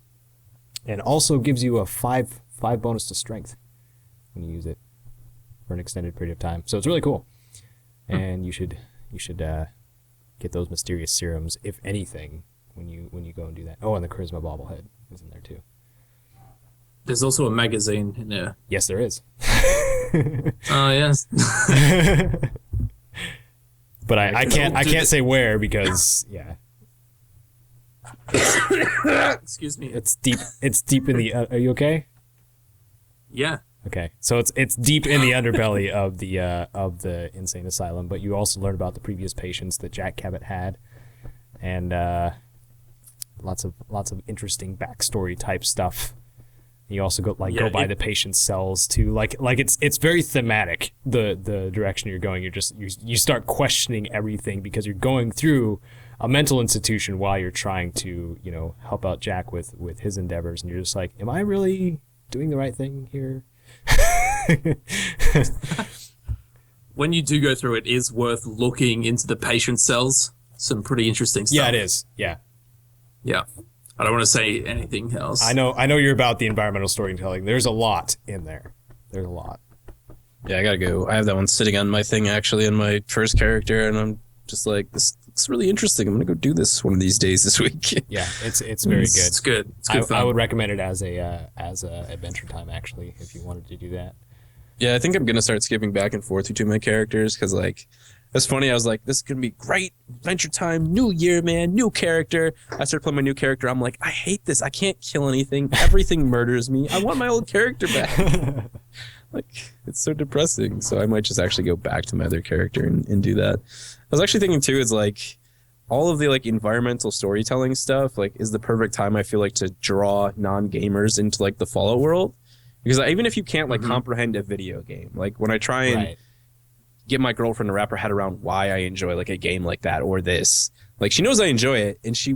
and also gives you a 5 bonus to strength when you use it for an extended period of time. So it's really cool, and you should get those mysterious serums, if anything, when you go and do that. Oh, and the charisma bobblehead is in there too. There's also a magazine in there. Yes, there is. Oh yes. But I can't say where, because Excuse me. it's deep in the. Are you okay? Yeah. Okay, so it's deep in the underbelly of the Insane Asylum, but you also learn about the previous patients that Jack Cabot had, and lots of interesting backstory type stuff. You also go by the patient's cells too. Like it's very thematic, the direction you're going. You start questioning everything because you're going through a mental institution while you're trying to help out Jack with his endeavors, and you're just like, am I really doing the right thing here? When you do go through it, is worth looking into the patient cells. Some pretty interesting stuff. Yeah, it is. Yeah. I don't want to say anything else. I know you're about the environmental storytelling. There's a lot in there. There's a lot. Yeah, I gotta go. I have that one sitting on my thing, actually, in my first character, and I'm just like, this looks really interesting. I'm gonna go do this one of these days this week. Yeah, it's very good. It's good. It's good fun. I would recommend it as a adventure time, actually, if you wanted to do that. Yeah, I think I'm gonna start skipping back and forth between my characters, because it's funny. I was like, this is gonna be great adventure time, new year, man, new character. I started playing my new character. I'm like, I hate this. I can't kill anything. Everything murders me. I want my old character back. Like, it's so depressing. So I might just actually go back to my other character and do that. I was actually thinking too, is like all of the like environmental storytelling stuff like is the perfect time I feel like to draw non-gamers into like the Fallout world. Because even if you can't like comprehend a video game, like when I try and get my girlfriend to wrap her head around why I enjoy like a game like that or this, like she knows I enjoy it and she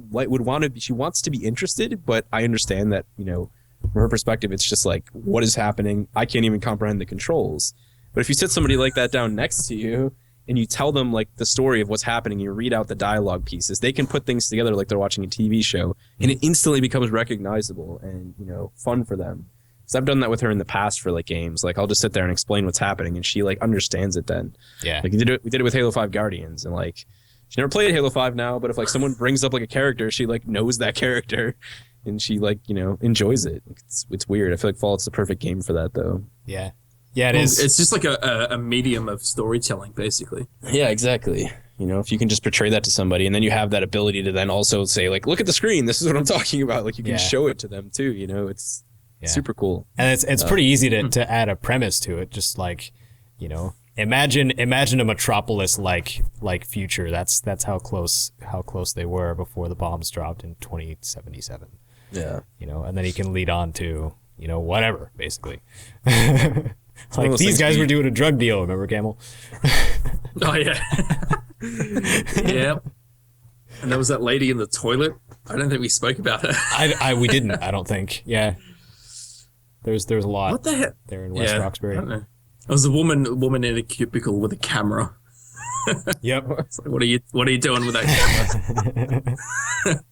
she wants to be interested, but I understand that, you know, from her perspective, it's just like, what is happening? I can't even comprehend the controls. But if you sit somebody like that down next to you and you tell them like the story of what's happening, you read out the dialogue pieces, they can put things together like they're watching a TV show, and it instantly becomes recognizable and, you know, fun for them. So I've done that with her in the past for like games. Like I'll just sit there and explain what's happening, and she like understands it then. Yeah. Like we did it with Halo 5 Guardians, and like she never played Halo 5 now, but if like someone brings up like a character, she like knows that character. And she like, you know, enjoys it. It's weird. I feel like Fallout's the perfect game for that though. Yeah. Yeah, it is. It's just like a medium of storytelling, basically. Yeah, exactly. You know, if you can just portray that to somebody, and then you have that ability to then also say like, look at the screen. This is what I'm talking about. Like you can show it to them too. You know, it's super cool. And it's pretty easy to add a premise to it. Just like, you know, imagine a metropolis like future. That's how close they were before the bombs dropped in 2077. Yeah. You know, and then he can lead on to, you know, whatever, basically. Like these guys were doing a drug deal, remember, Camel? Oh, yeah. Yeah. And there was that lady in the toilet. I don't think we spoke about her. We didn't, I don't think. Yeah. There's a lot. What the heck? There in West Roxbury. I don't know. There was a woman in a cubicle with a camera. Yep. It's like, what are you doing with that camera?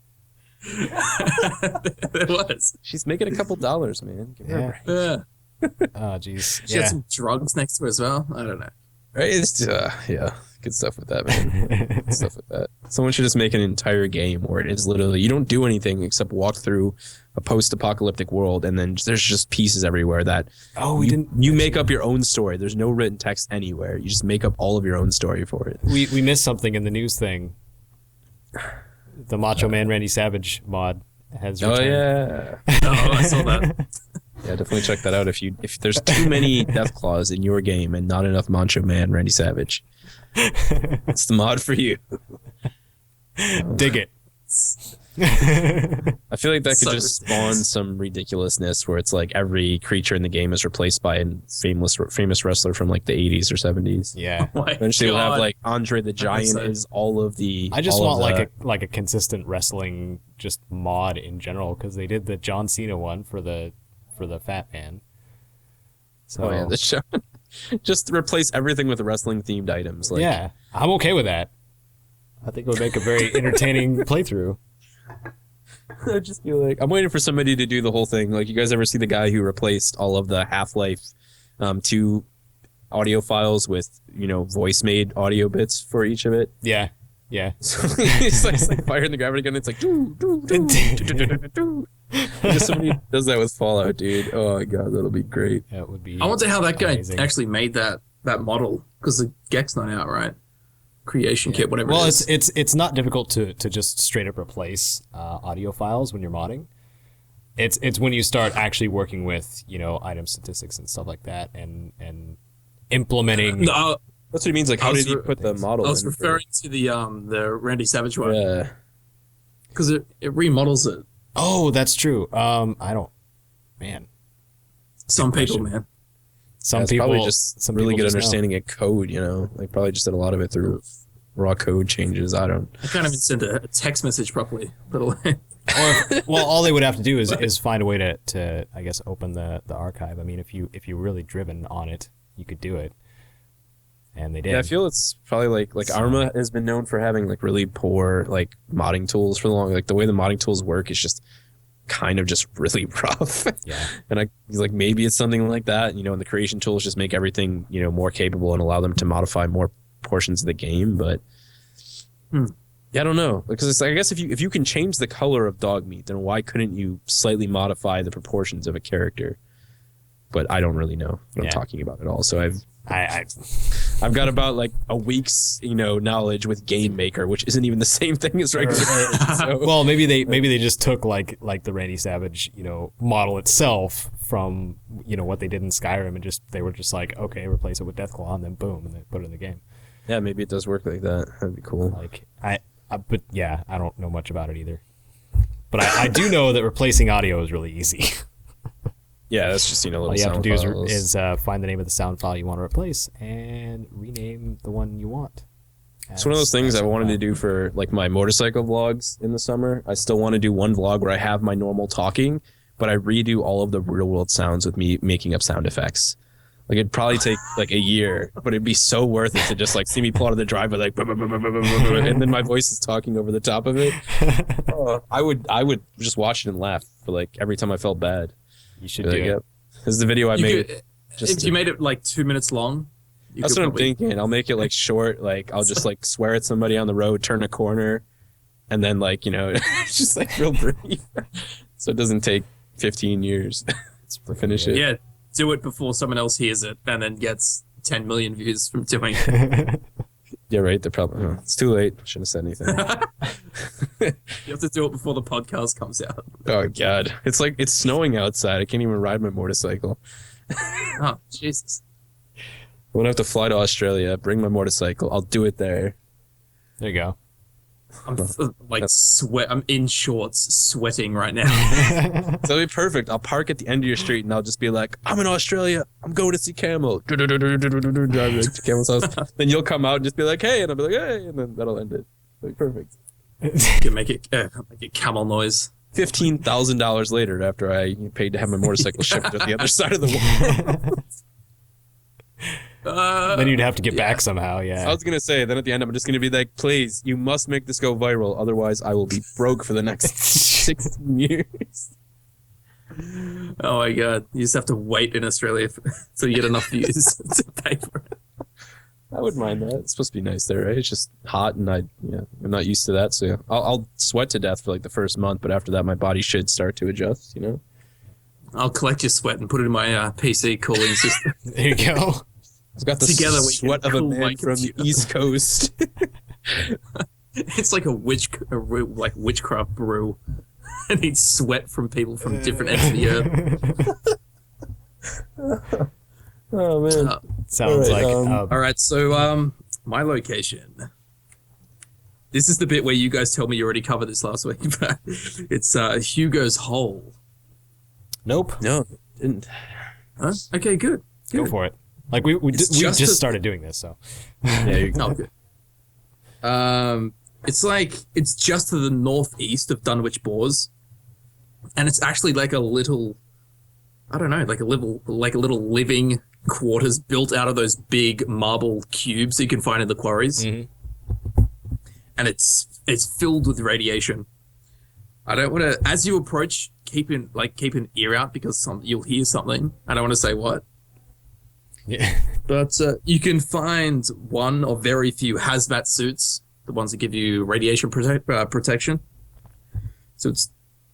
There was. She's making a couple dollars, man. Give her a break. Oh, jeez. She had some drugs next to her as well. I don't know. Right? It's good stuff with that, man. Good stuff with that. Someone should just make an entire game where it is literally you don't do anything except walk through a post-apocalyptic world, and then there's just pieces everywhere that you make up your own story. There's no written text anywhere. You just make up all of your own story for it. We missed something in the news thing. The Macho Man Randy Savage mod has returned. Oh yeah. Oh, I saw that. Yeah, definitely check that out. If there's too many death claws in your game and not enough Macho Man Randy Savage, it's the mod for you. Dig it. I feel like that could just spawn some ridiculousness where it's like every creature in the game is replaced by a famous wrestler from like the 80s or 70s. Yeah. Oh Eventually we'll have like Andre the Giant is all of the. I just want like a consistent wrestling just mod in general, because they did the John Cena one for the Fat Man. So oh yeah, the show. Just replace everything with wrestling themed items. Like, yeah, I'm okay with that. I think it would make a very entertaining playthrough. I'd just be like, I'm waiting for somebody to do the whole thing. Like, you guys ever see the guy who replaced all of the Half-Life 2 audio files with, you know, voice-made audio bits for each of it? Yeah, yeah. So it's like firing the gravity gun. It's like, doo, doo, doo, doo, doo, doo. Just somebody does that with Fallout, dude. Oh my god, that'll be great. That would be. I wonder how that amazing. guy actually made that model, because the GEC's not out, right? Creation kit, whatever. Well, it is. it's not difficult to just straight up replace audio files when you're modding. It's when you start actually working with, you know, item statistics and stuff like that, and implementing. That's what he means. Like, how did he put the model? I was referring to the Randy Savage one. Yeah. Because it remodels it. Oh, that's true. I don't. Man. Some people, man. Some it's people probably just some really people good just understanding of code, you know. Like, probably just did a lot of it through raw code changes. I can't even send a text message properly, let alone. Well, all they would have to do is find a way to I guess open the archive. I mean, if you're really driven on it, you could do it. And they did. Yeah, I feel it's probably like Arma has been known for having like really poor like modding tools for the long. Like the way the modding tools work is just kind of just really rough. Yeah. And like maybe it's something like that, you know, and the creation tools just make everything, you know, more capable and allow them to modify more portions of the game. But yeah, I don't know, because it's like, I guess if you can change the color of dog meat, then why couldn't you slightly modify the proportions of a character? But I don't really know what I'm talking about at all. So I've got about like a week's, knowledge with Game Maker, which isn't even the same thing as regular. So. Well, maybe they just took like the Randy Savage, model itself from, what they did in Skyrim, and they were just like, okay, replace it with Deathclaw, and then boom, and they put it in the game. Yeah, maybe it does work like that. That'd be cool. Like but yeah, I don't know much about it either. But I do know that replacing audio is really easy. Yeah, that's just little. All you have to sound do files. is find the name of the sound file you want to replace and rename the one you want. It's one of those things I wanted to do for like my motorcycle vlogs in the summer. I still want to do one vlog where I have my normal talking, but I redo all of the real world sounds with me making up sound effects. Like it'd probably take like a year, but it'd be so worth it to just like see me pull out of the driveway like, and then my voice is talking over the top of it. I would just watch it and laugh for like every time I felt bad. You should do it. Yep. This is the video I made. If you made it like 2 minutes long, that's what I'm thinking. I'll make it like short. Like I'll just like swear at somebody on the road, turn a corner, and then like just like real brief, so it doesn't take 15 years to finish it. Yeah, do it before someone else hears it, and then gets 10 million views from doing it. Yeah, right. They're probably it's too late. Shouldn't have said anything. You have to do it before the podcast comes out. Oh God, it's like it's snowing outside. I can't even ride my motorcycle. Oh Jesus! I'm gonna have to fly to Australia, bring my motorcycle. I'll do it there. There you go. I'm I'm in shorts, sweating right now. That'll be perfect. I'll park at the end of your street and I'll just be like, I'm in Australia. I'm going to see Camel. Drive to Camel's house. Then you'll come out and just be like, hey, and I'll be like, hey, and then that'll end it. It'll be perfect. You can make it camel noise. $15,000 later, after I paid to have my motorcycle shipped to the other side of the world. Then you'd have to get back somehow, yeah. I was going to say, then at the end, I'm just going to be like, please, you must make this go viral. Otherwise, I will be broke for the next 16 years. Oh my God. You just have to wait in Australia so you get enough views to pay for it. I wouldn't mind that. It's supposed to be nice there, right? It's just hot and I'm not used to that. So I'll sweat to death for like the first month, but after that, my body should start to adjust, I'll collect your sweat and put it in my PC cooling system. There you go. It's got the sweat of a man from the East Coast. It's like a witchcraft brew. I need sweat from people from different ends of the earth. Oh man, sounds like. All right, so my location. This is the bit where you guys tell me you already covered this last week, but it's Hugo's Hole. Nope. No, didn't. Huh? Okay, good. Go for it. Like we just started doing this, so. Yeah, you go. Good. It's just to the northeast of Dunwich Moors, and it's actually like a little, I don't know, like a little living quarters built out of those big marble cubes you can find in the quarries, and it's filled with radiation. I don't want to, as you approach, keep an ear out because you'll hear something. I don't want to say what. Yeah. But you can find one or very few hazmat suits, the ones that give you radiation protection. So it's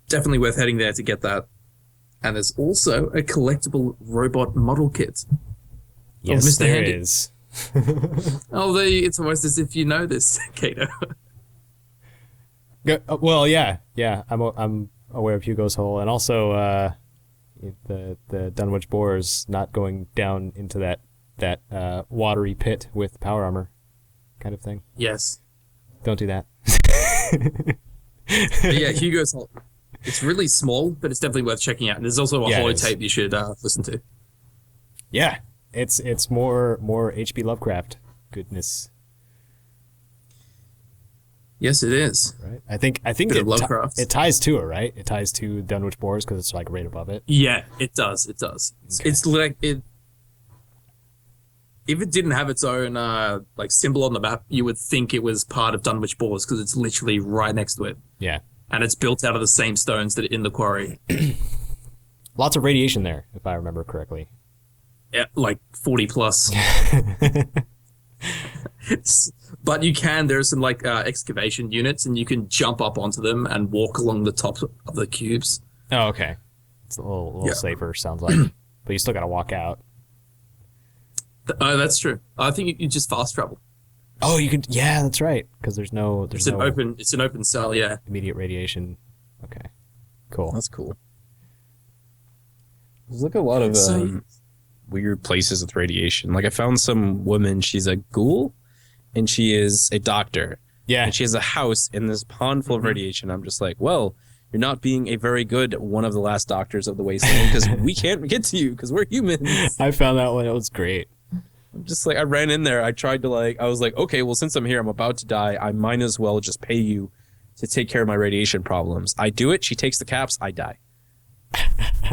definitely worth heading there to get that. And there's also a collectible robot model kit. Yes, Mr. there Handy. is. It's almost as if you know this, Kato. Well, yeah. I'm aware of Hugo's Hole, and also the Dunwich Boars not going down into that watery pit with power armor kind of thing. Yes. Don't do that. But yeah, Hugo's Hole. It's really small, but it's definitely worth checking out. And there's also a holotape you should listen to. Yeah, it's more H.P. Lovecraft goodness. Yes, it is. Right. I think it ties to it, right? It ties to Dunwich Moors because it's like right above it. Yeah, it does. It does. Okay. It's like it. If it didn't have its own like symbol on the map, you would think it was part of Dunwich Moors because it's literally right next to it. Yeah. And it's built out of the same stones that are in the quarry. Lots of radiation there, if I remember correctly. Yeah, like 40 plus. But there's some like excavation units, and you can jump up onto them and walk along the top of the cubes. Oh, okay. It's a little safer, sounds like. But you still got to walk out. Oh, that's true. I think you just fast travel. Oh, you could. Yeah, that's right. Because there's no. It's an open cell. Yeah. Immediate radiation. Okay. Cool. That's cool. There's like a lot of weird places with radiation. Like I found some woman. She's a ghoul, and she is a doctor. Yeah. And she has a house in this pond full of radiation. I'm just like, well, you're not being a very good one of the last doctors of the wasteland because we can't get to you because we're humans. I found that one. It was great. I'm just like, I ran in there. I tried to I was like, okay, well, since I'm here, I'm about to die. I might as well just pay you to take care of my radiation problems. I do it. She takes the caps. I die.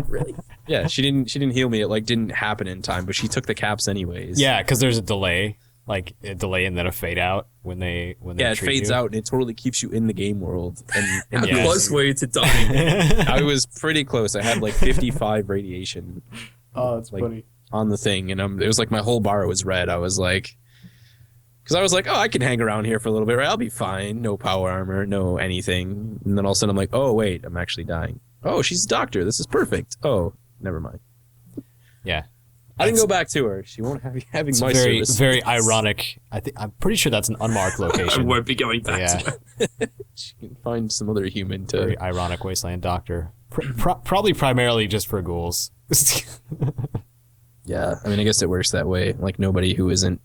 Really? Yeah, she didn't heal me. It didn't happen in time, but she took the caps anyways. Yeah, because there's a delay. Like a delay and then a fade out when they it fades out and it totally keeps you in the game world. And How close were you to dying? I was pretty close. I had 55 radiation. Oh, that's funny. On the thing, and it was like my whole bar was red. I was like, because I was like, oh, I can hang around here for a little bit, right? I'll be fine. No power armor, no anything. And then all of a sudden I'm like, oh wait, I'm actually dying. Oh, she's a doctor. This is perfect. Oh, never mind. Yeah. I didn't go back to her. She won't have having my very, service. Very ironic. I'm pretty sure that's an unmarked location. I won't be going back to her. She can find some other human to. Very ironic wasteland doctor. Probably primarily just for ghouls. Yeah, I mean, I guess it works that way. Like nobody who isn't.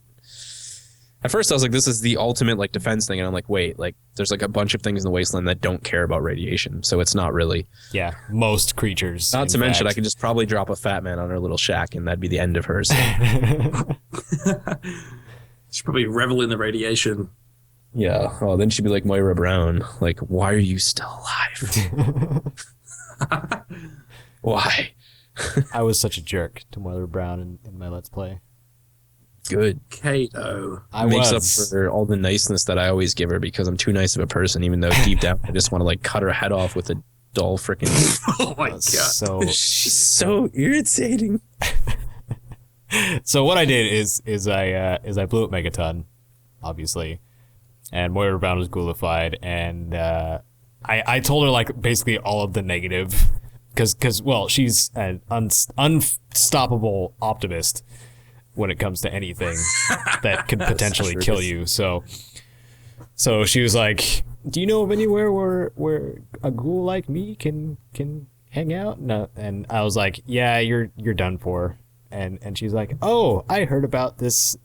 At first, I was like, "This is the ultimate defense thing," and I'm like, "Wait, there's a bunch of things in the wasteland that don't care about radiation, so it's not really." Yeah, most creatures. Not to mention, I could just probably drop a fat man on her little shack, and that'd be the end of hers. She'd probably revel in the radiation. Yeah. Oh, then she'd be like Moira Brown. Like, why are you still alive? Why? I was such a jerk to Moira Brown in my Let's Play. Good. Kato. Makes up for all the niceness that I always give her because I'm too nice of a person, even though deep down I just want to cut her head off with a dull freaking. Oh my god! So she's so irritating. So what I did is I blew up Megaton, obviously, and Moira Brown was ghoulified, and I told her basically all of the negative, because well, she's an unstoppable optimist when it comes to anything that could potentially kill you. So she was like, "Do you know of anywhere where a ghoul like me can hang out?" No, and I was like, "Yeah, you're done for." And she's like, "Oh, I heard about this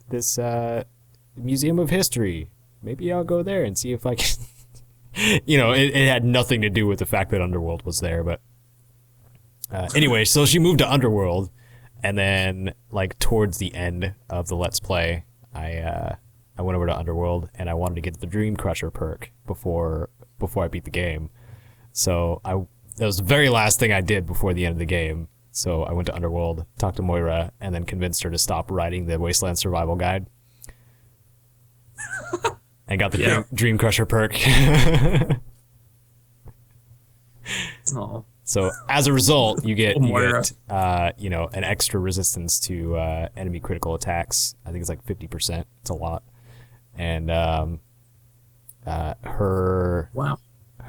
Museum of History. Maybe I'll go there and see if I can." It had nothing to do with the fact that Underworld was there, but anyway, so she moved to Underworld. And then, towards the end of the Let's Play, I went over to Underworld, and I wanted to get the Dream Crusher perk before I beat the game. So that was the very last thing I did before the end of the game. So I went to Underworld, talked to Moira, and then convinced her to stop writing the Wasteland Survival Guide. And got the Dream Crusher perk. Oh. So as a result, you get an extra resistance to enemy critical attacks. I think it's 50%. It's a lot. And her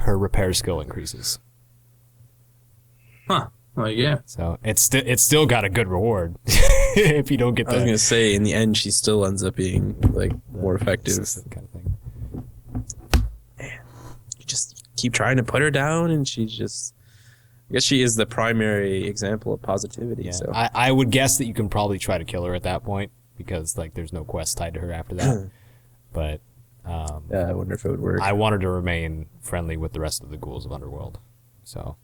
repair skill increases. Huh. Oh yeah. So it's still got a good reward if you don't get that. I was gonna say in the end she still ends up being more effective. Kind of thing. Man, you just keep trying to put her down, and she just. I guess she is the primary example of positivity. Yeah. So I would guess that you can probably try to kill her at that point because there's no quest tied to her after that. But yeah, I wonder if it would work. I wanted to remain friendly with the rest of the ghouls of Underworld. So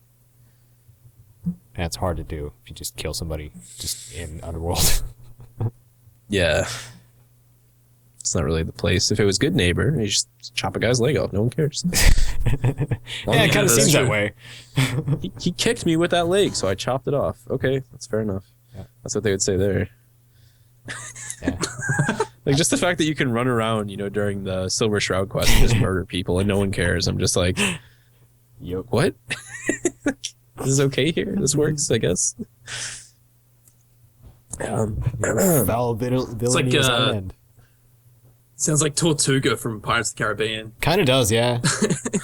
and it's hard to do if you just kill somebody just in Underworld. Yeah. It's not really the place. If it was Good Neighbor, you just chop a guy's leg off. No one cares. Yeah, it kind of seems that way. He kicked me with that leg, so I chopped it off. Okay, that's fair enough. Yeah. That's what they would say there. Yeah. Just the fact that you can run around, during the Silver Shroud quest and just murder people and no one cares. I'm just like, yo, what? This is okay here? This works, I guess. Fallibility is on end. Sounds like Tortuga from Pirates of the Caribbean. Kind of does, yeah.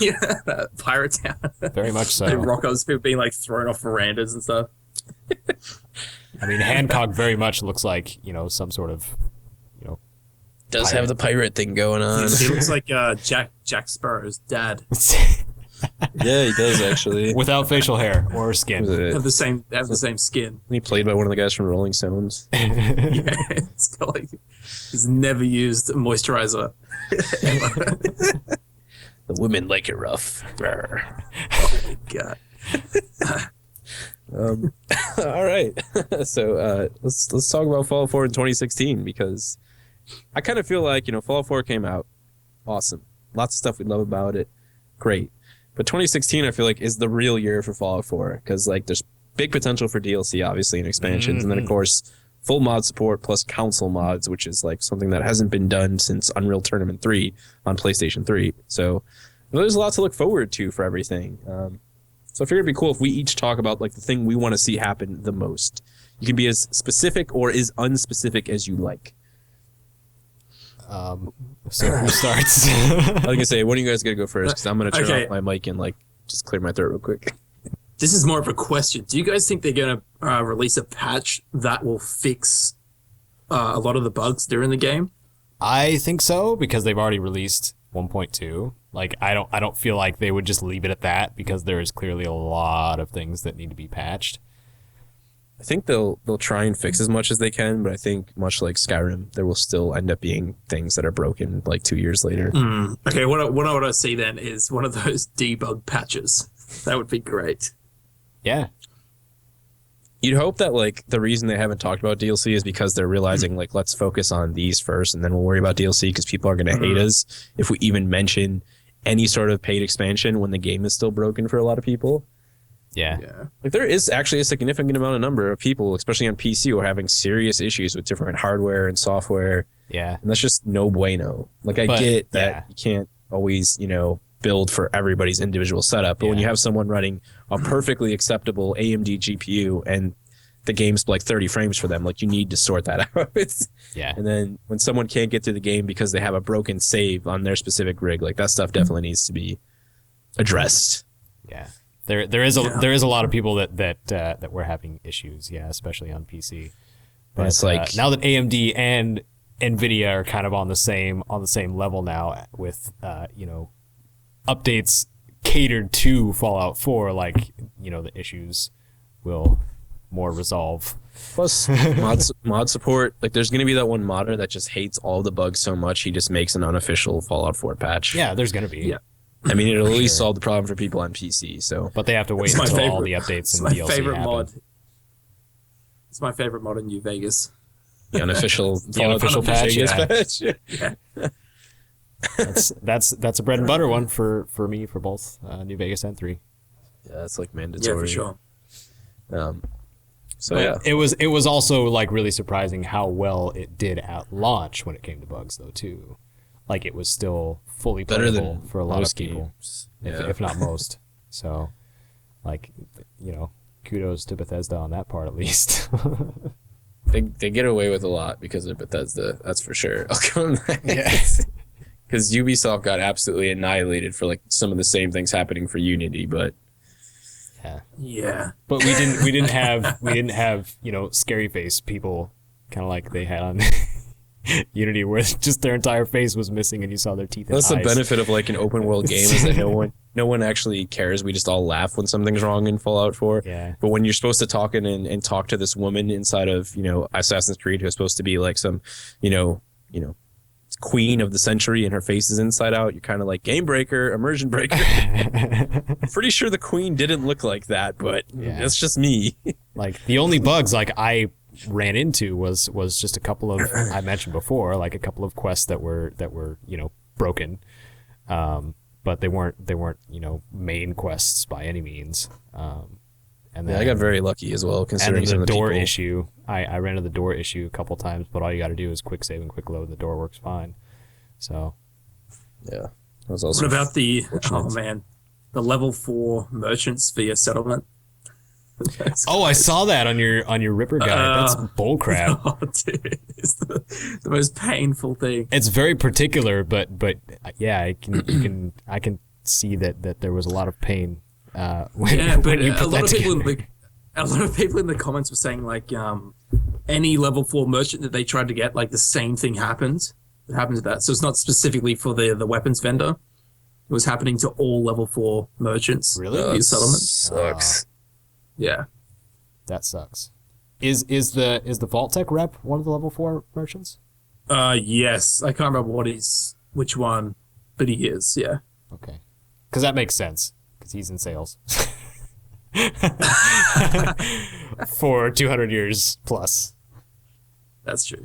Yeah, Pirate Town. Very much so. And Rocco's people being thrown off verandas and stuff. I mean, Hancock very much looks like, some sort of, does have the pirate thing going on. He looks like Jack Sparrow's dad. Yeah, he does actually. Without facial hair or skin. Have the same skin. He played by one of the guys from Rolling Stones. Yeah, it's got like he's never used moisturizer. The women like it rough. Oh my god. All right. So let's talk about Fallout 4 in 2016, because I kind of feel like, Fallout 4 came out. Awesome. Lots of stuff we love about it. Great. But 2016, I feel like, is the real year for Fallout 4, because there's big potential for DLC, obviously, and expansions. And then, of course, full mod support plus console mods, which is something that hasn't been done since Unreal Tournament 3 on PlayStation 3. So there's a lot to look forward to for everything. So I figured it'd be cool if we each talk about the thing we want to see happen the most. You can be as specific or as unspecific as you like. So who starts? I was gonna say, when are you guys gonna go first? Because I'm gonna turn off my mic and just clear my throat real quick. This is more of a question. Do you guys think they're gonna release a patch that will fix a lot of the bugs during the game? I think so, because they've already released 1.2. I don't feel like they would just leave it at that, because there is clearly a lot of things that need to be patched. I think they'll try and fix as much as they can, but I think much like Skyrim, there will still end up being things that are broken 2 years later. Okay, what I want to see then is one of those debug patches. That would be great. Yeah. You'd hope that the reason they haven't talked about DLC is because they're realizing let's focus on these first and then we'll worry about DLC, because people are going to hate us if we even mention any sort of paid expansion when the game is still broken for a lot of people. Yeah. There is actually a significant number of people, especially on PC, who are having serious issues with different hardware and software. Yeah. And that's just no bueno. I get that you can't always, build for everybody's individual setup. But when you have someone running a perfectly acceptable AMD GPU and the game's 30 frames for them, you need to sort that out. Yeah. And then when someone can't get to the game because they have a broken save on their specific rig, that stuff definitely needs to be addressed. Yeah. There is a lot of people that were having issues, especially on PC. But it's now that AMD and Nvidia are kind of on the same level now with updates catered to Fallout 4, the issues will more resolve. Plus mod support, there's going to be that one modder that just hates all the bugs so much he just makes an unofficial Fallout 4 patch. Yeah, there's going to be. Yeah. I mean, it'll at least solve the problem for people on PC. So, but they have to wait until all the updates and DLC happen. It's my favorite mod in New Vegas. The unofficial patch. Yeah. That's a bread and butter one for me for both New Vegas and 3. Yeah, that's mandatory. Yeah, for sure. So yeah, it was also really surprising how well it did at launch when it came to bugs though too. It was still fully playable for a lot of people, if not most. So, kudos to Bethesda on that part at least. They get away with a lot because of Bethesda, that's for sure. I'll come back. Yeah. Because Ubisoft got absolutely annihilated for some of the same things happening for Unity, but yeah. But we didn't have scary face people kind of like they had on Unity, where just their entire face was missing and you saw their teeth and that's eyes. The benefit of an open world game is that no one actually cares. We just all laugh when something's wrong in Fallout 4. Yeah. But when you're supposed to talk and talk to this woman inside of Assassin's Creed, who's supposed to be some queen of the century and her face is inside out, you're kind of game breaker, immersion breaker. I'm pretty sure the queen didn't look like that, but that's just me. The only bugs I ran into was just a couple of I mentioned before, a couple of quests that were broken, but they weren't main quests by any means. And then I got very lucky as well, considering and some the of the door people. issue. I ran into the door issue a couple times, but all you got to do is quick save and quick load, and the door works fine. So yeah, that was also what about the level 4 merchants via settlement? I saw that on your Ripper guide. That's bullcrap. Oh, dude, it's the most painful thing. It's very particular, but yeah, I can see that there was a lot of pain. When a you lot put of that people together. a lot of people in the comments were saying like any level 4 merchant that they tried to get, like the same thing happened. It happened to that. So it's not specifically for the weapons vendor. It was happening to all level 4 merchants. Really? Settlements. Sucks. Yeah. That sucks. Is the Vault Tech rep one of the level 4 merchants? Yes. I can't remember which one, but he is, yeah. Okay. Because that makes sense. Because he's in sales. For 200 years plus. That's true.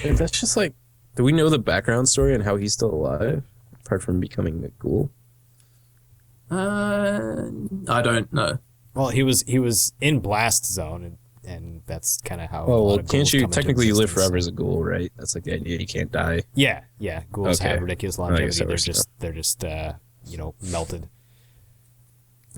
That's just like, do we know the background story on how he's still alive, apart from becoming a ghoul? I don't know. Well, he was in Blast Zone, and that's kind of how. Oh well, can't you technically live forever as a ghoul, right? That's like the idea. You can't die. Yeah. Ghouls Okay. have ridiculous longevity. that They're just melted.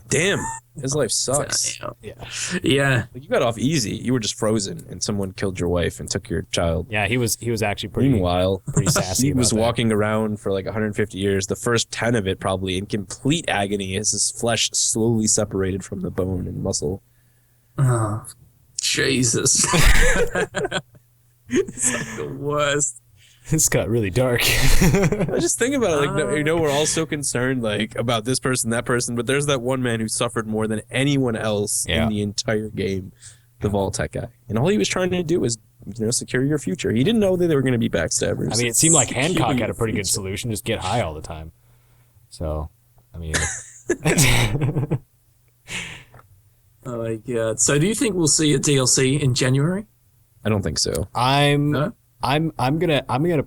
Damn, his life sucks. Yeah. Like, you got off easy. You were just frozen, and someone killed your wife and took your child. Yeah, he was actually pretty. Meanwhile, pretty sassy. he was about that. walking around for like 150 years. The first 10 of it probably in complete agony as his flesh slowly separated from the bone and muscle. Oh, Jesus. It's like the worst. This got really dark. I just think about it, like, we're all so concerned, like, about this person, that person, but there's that one man who suffered more than anyone else in the entire game, the Vault-Tech guy. And all he was trying to do was, secure your future. He didn't know that they were going to be backstabbers. I mean, it seemed like Hancock had a pretty good solution: just get high all the time. So, I mean, Oh my god! So, do you think we'll see a DLC in January? I don't think so. I'm gonna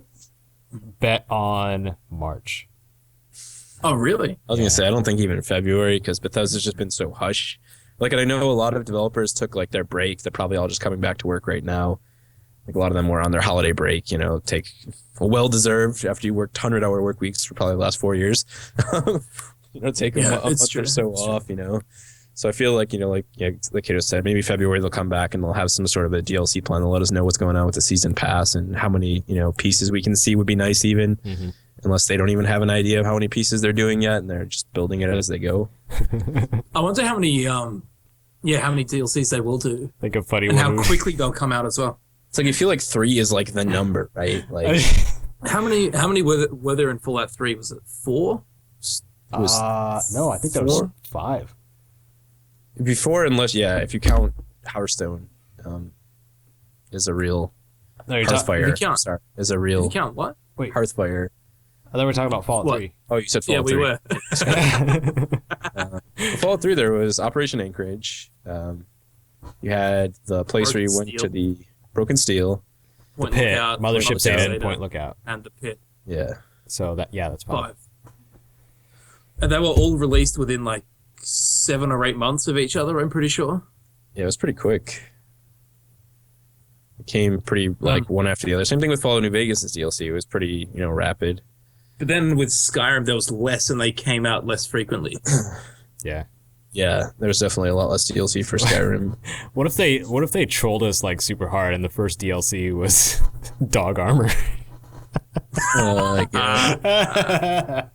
bet on March. Oh, really? I was going to say, I don't think even February, because Bethesda's just been so hush. Like, and I know a lot of developers took, like, their break. They're probably all just coming back to work right now. Like, a lot of them were on their holiday break, take a well-desered after you worked 100-hour work weeks for probably the last 4 years. Take a month or so off, So I feel like, like Kato said, maybe February they'll come back and they'll have some sort of a DLC plan. They'll let us know what's going on with the season pass and how many, pieces we can see would be nice even. Mm-hmm. Unless they don't even have an idea of how many pieces they're doing yet and they're just building it as they go. I wonder how many DLCs they will do. Like a funny and one. how quickly they'll come out as well. It's like, you feel like 3 is like the number, right? Like, how many were there in Fallout 3? Was it 4? No, I think that was 5. Before, if you count Hearthstone, is a real Hearthfire. Sorry, is a real. You count what? Wait, Hearthfire. I thought we were talking about Fallout 3. Oh, you said Fallout 3. Yeah, we were. Fallout 3, there was Operation Anchorage. You had the place where you went to the Broken Steel. The pit, Mothership Data, and Point Lookout. And the pit. Yeah. So that's 5. And they were all released within like 7 or 8 months of each other, I'm pretty sure. Yeah, it was pretty quick. It came pretty one after the other. Same thing with Fallout New Vegas' DLC. It was pretty, rapid. But then with Skyrim, there was less and they came out less frequently. Yeah. Yeah, there's definitely a lot less DLC for Skyrim. What if they trolled us like super hard and the first DLC was dog armor? Oh god.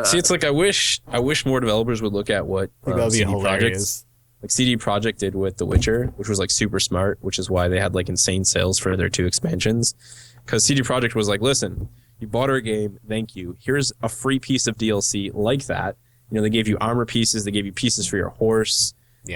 See, it's like I wish more developers would look at what that would be CD hilarious. Like CD Projekt did with The Witcher, which was like super smart, which is why they had like insane sales for their 2 expansions. Because CD Projekt was like, listen, you bought our game, thank you. Here's a free piece of DLC like that. They gave you armor pieces, they gave you pieces for your horse,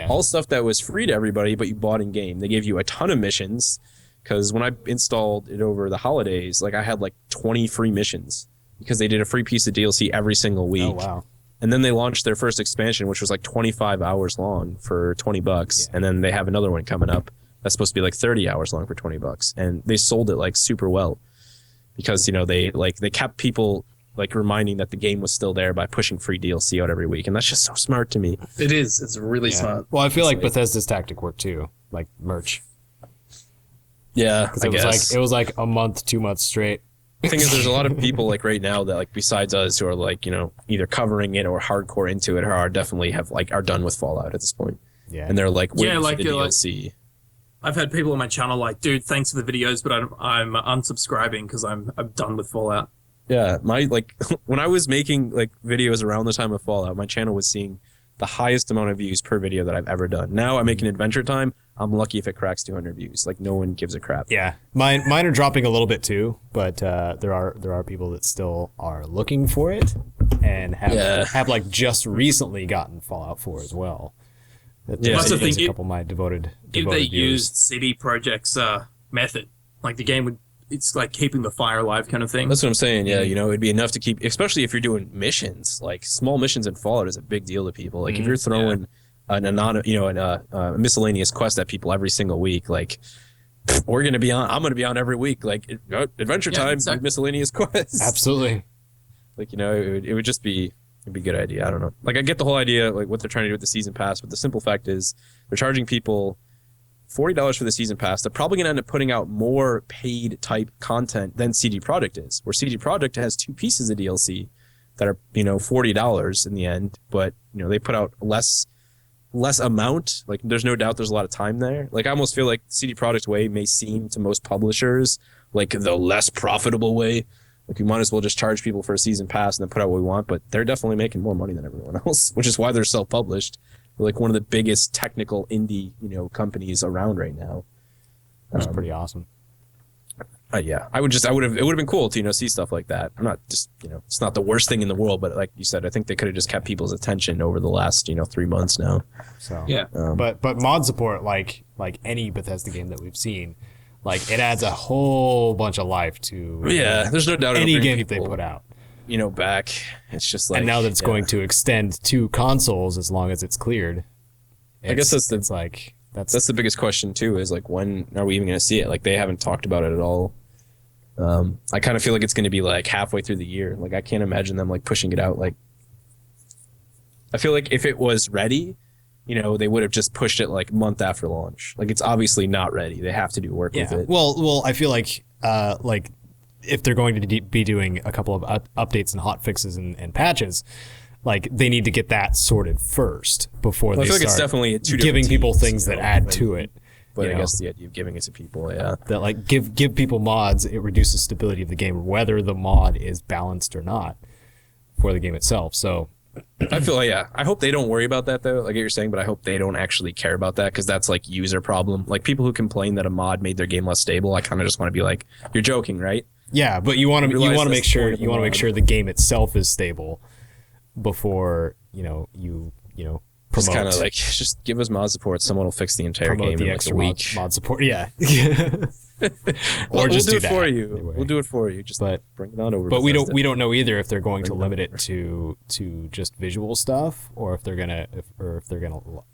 all stuff that was free to everybody, but you bought in game. They gave you a ton of missions, because when I installed it over the holidays, like I had like 20 free missions because they did a free piece of DLC every single week. Oh wow! And then they launched their first expansion, which was like 25 hours long for $20, and then they have another one coming up that's supposed to be like 30 hours long for $20, and they sold it like super well because they kept people like reminding that the game was still there by pushing free DLC out every week. And that's just so smart to me. It is. It's really smart. Well, I feel like Bethesda's tactic worked too, like merch. Yeah, because it was like a month, 2 months straight. The thing is, there's a lot of people like right now that like besides us who are like, either covering it or hardcore into it or are definitely are done with Fallout at this point. Yeah. And they're like, waiting for the DLC. I've had people on my channel like, dude, thanks for the videos, but I'm unsubscribing because I'm done with Fallout. Yeah, my when I was making like videos around the time of Fallout, my channel was seeing the highest amount of views per video that I've ever done. Now I make an Adventure Time. I'm lucky if it cracks 200 views. Like, no one gives a crap. Yeah, mine are dropping a little bit too, but there are people that still are looking for it and have like just recently gotten Fallout 4 as well. That's the thing. A couple of my devoted if they viewers. used CD Projekt's method, like the game would, it's like keeping the fire alive kind of thing. That's what I'm saying. Yeah, it'd be enough to keep, especially if you're doing missions. Like, small missions in Fallout is a big deal to people. Like, if you're throwing a miscellaneous quest at people every single week, like, I'm gonna be on every week. Like, Adventure Time, miscellaneous quests. Absolutely. Like, it would just be. It'd be a good idea. I don't know. Like, I get the whole idea, like what they're trying to do with the season pass, but the simple fact is they're charging people $40 for the season pass. They're probably going to end up putting out more paid type content than CD Projekt is, where CD Projekt has 2 pieces of DLC that are, $40 in the end, but, they put out less amount. Like, there's no doubt there's a lot of time there. Like, I almost feel like CD Projekt way may seem to most publishers like the less profitable way. Like, we might as well just charge people for a season pass and then put out what we want, but they're definitely making more money than everyone else, which is why they're self-published. They're like one of the biggest technical indie, companies around right now. That's pretty awesome. Yeah, it would have been cool to, see stuff like that. I'm not just, it's not the worst thing in the world, but like you said, I think they could have just kept people's attention over the last, 3 months now. So, yeah. But mod support, like any Bethesda game that we've seen, like, it adds a whole bunch of life to there's no doubt any game that they put out. Back. It's just like, and now that it's going to extend to consoles as long as it's cleared. I guess that's the biggest question too, is like, when are we even going to see it? Like, they haven't talked about it at all. I kind of feel like it's going to be like halfway through the year. Like, I can't imagine them like pushing it out. Like, I feel like if it was ready, they would have just pushed it like a month after launch. Like, it's obviously not ready. They have to do work with it. Well, I feel like if they're going to be doing a couple of updates and hot fixes and patches, like, they need to get that sorted first before they start it's definitely giving people things that add to it. But I guess the idea of giving it to people, that like give people mods, it reduces stability of the game, whether the mod is balanced or not for the game itself. So I feel I hope they don't worry about that though. Like you're saying, but I hope they don't actually care about that, because that's like user problem. Like, people who complain that a mod made their game less stable, I kind of just want to be like, you're joking, right? Yeah, but you want to make sure the game itself is stable before you promote. Just kind of like, just give us mod support. Someone will fix the entire game in like a week. Mod support, yeah. Or just do it for you. Anyway. We'll do it for you. Just bring it on over. But we don't know either if they're going to limit it to just visual stuff, or if they're gonna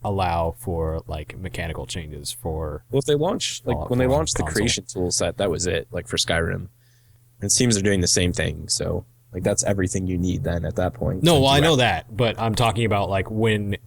allow for like mechanical changes for. Well, if they launch when they launched the creation tool set, that was it. Like for Skyrim, it seems they're doing the same thing. So like, that's everything you need then at that point. No, well, I know that, but I'm talking about like when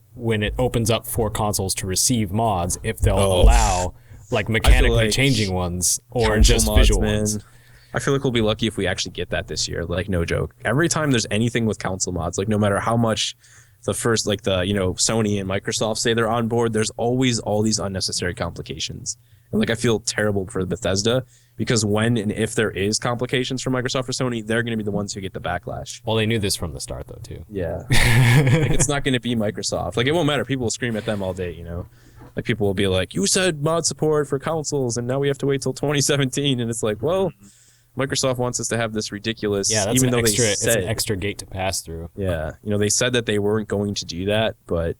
it opens up for consoles to receive mods, if they'll allow like mechanically changing ones or just mods, visual ones. I feel like we'll be lucky if we actually get that this year. Like, no joke. Every time there's anything with console mods, like no matter how much the first, like the, Sony and Microsoft say they're on board, there's always all these unnecessary complications. And like, I feel terrible for Bethesda, because when and if there is complications for Microsoft or Sony, they're going to be the ones who get the backlash. Well, they knew this from the start though, too. Yeah. Like, it's not going to be Microsoft. Like, it won't matter. People will scream at them all day, Like, people will be like, you said mod support for consoles, and now we have to wait till 2017. And it's like, well, Microsoft wants us to have this ridiculous... Yeah, that's it's an extra gate to pass through. Yeah. They said that they weren't going to do that, but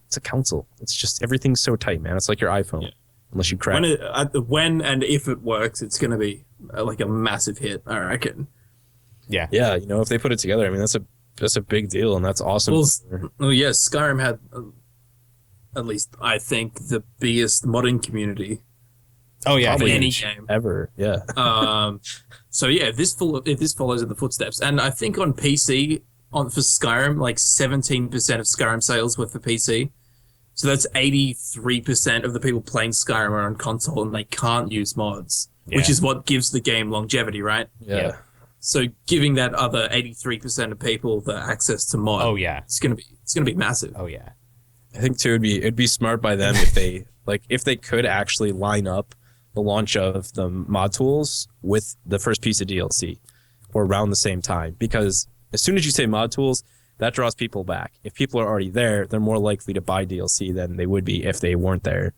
it's a console. It's just, everything's so tight, man. It's like your iPhone. Yeah. Unless you crack when and if it works, it's going to be like a massive hit, I reckon. Yeah. Yeah, if they put it together, I mean, that's a big deal, and that's awesome. Well, yes, Skyrim had... at least I think the biggest modding community. Oh yeah, of any game ever. Yeah. So yeah, if this follows in the footsteps, and I think on PC for Skyrim, like 17% of Skyrim sales were for PC. So that's 83% of the people playing Skyrim are on console, and they can't use mods, which is what gives the game longevity, right? Yeah. So giving that other 83% of people the access to mod, it's gonna be massive. Oh yeah. I think too, it'd be smart by them if they could actually line up the launch of the mod tools with the first piece of DLC, or around the same time. Because as soon as you say mod tools, that draws people back. If people are already there, they're more likely to buy DLC than they would be if they weren't there.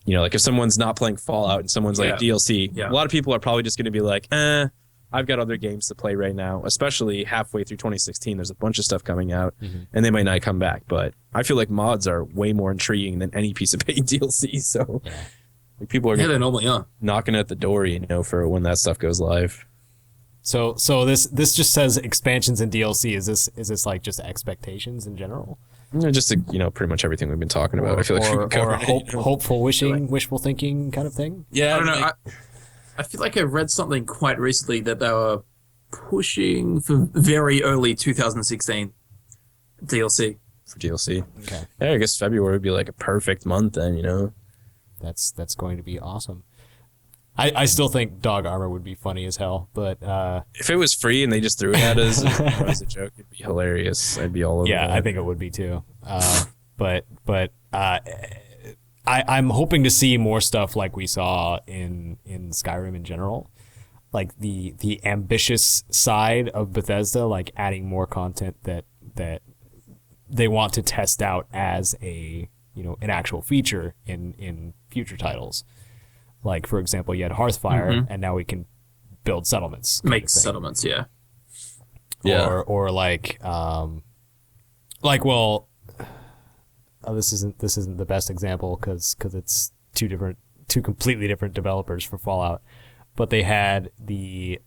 You know, like if someone's not playing Fallout and someone's like DLC, a lot of people are probably just going to be like, I've got other games to play right now, especially halfway through 2016. There's a bunch of stuff coming out, and they might not come back. But I feel like mods are way more intriguing than any piece of paid DLC. So like, people are they normally are knocking at the door, you know, for when that stuff goes live. So this just says expansions and DLC. Is this like just expectations in general? Just you know, pretty much everything we've been talking about. I feel like hopeful wishing, wishful thinking kind of thing. Yeah, I don't know. I feel like I read something quite recently that they were pushing for very early 2016 DLC. For DLC. Okay. Yeah, I guess February would be like a perfect month then, you know? That's going to be awesome. I still think dog armor would be funny as hell, but if it was free and they just threw it at us as a joke, it'd be hilarious. I'd be all over that. I think it would be too. But I'm hoping to see more stuff like we saw in Skyrim in general, like the ambitious side of Bethesda, like adding more content that they want to test out as an actual feature in future titles. Like, for example, you had Hearthfire, and now we can build settlements. Make settlements, yeah. Or like, well, this isn't the best example because it's two completely different developers for Fallout, but they had the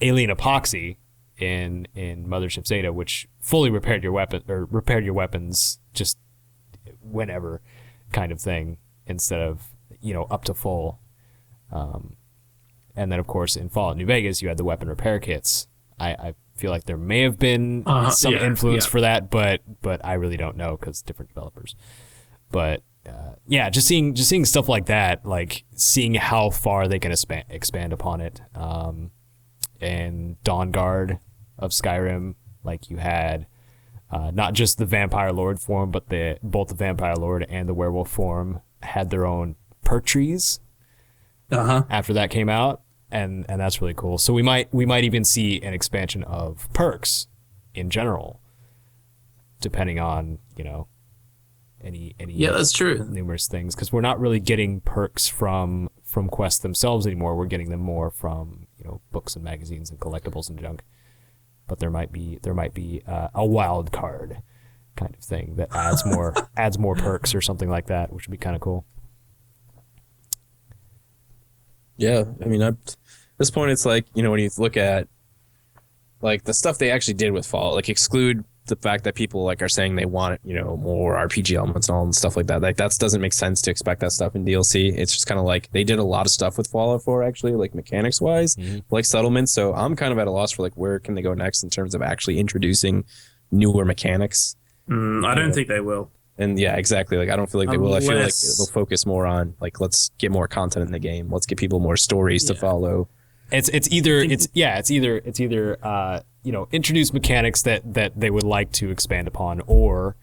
Alien Epoxy in Mothership Zeta, which fully repaired your weapons just whenever kind of thing instead of up to full. And then of course in Fallout New Vegas you had the weapon repair kits. I feel like there may have been some influence for that, but I really don't know because different developers. But just seeing stuff like that, like seeing how far they can expand upon it. And Dawn Guard of Skyrim, like you had not just the Vampire Lord form, but both the Vampire Lord and the Werewolf form had their own perk trees. After that came out, and that's really cool. So we might even see an expansion of perks in general, depending on any that's true, numerous things, because we're not really getting perks from quests themselves anymore. We're getting them more from books and magazines and collectibles and junk. But there might be a wild card kind of thing that adds more perks or something like that, which would be kind of cool. Yeah, I mean, at this point, it's like, when you look at like the stuff they actually did with Fallout, like exclude the fact that people like are saying they want more RPG elements and all and stuff like that. Like that doesn't make sense to expect that stuff in DLC. It's just kind of like they did a lot of stuff with Fallout 4 actually, like mechanics wise, like settlements. So I'm kind of at a loss for like where can they go next in terms of actually introducing newer mechanics. I don't think they will. And yeah, exactly. Like I don't feel like they will. I feel like they'll focus more on like let's get more content in the game. Let's give people more stories to follow. It's either introduce mechanics that they would like to expand upon, or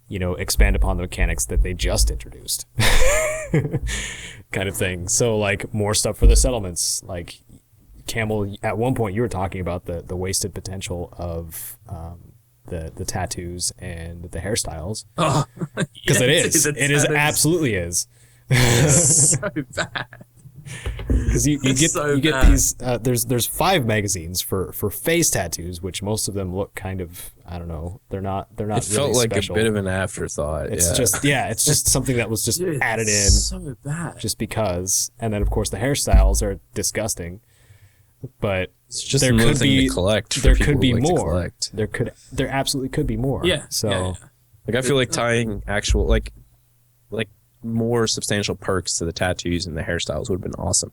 expand upon the mechanics that they just introduced, kind of thing. So like more stuff for the settlements. Like Campbell, at one point you were talking about the wasted potential of the tattoos and the hairstyles, because it absolutely is. It's so bad. Because you get these there's 5 magazines for face tattoos, which most of them look kind of, I don't know, they're not it really felt like special. a bit of an afterthought. It's just something that was just added in so bad just because. And then of course the hairstyles are disgusting, but it's just there could be to collect. There could be more. There absolutely could be more. Like I feel like tying actual like more substantial perks to the tattoos and the hairstyles would have been awesome.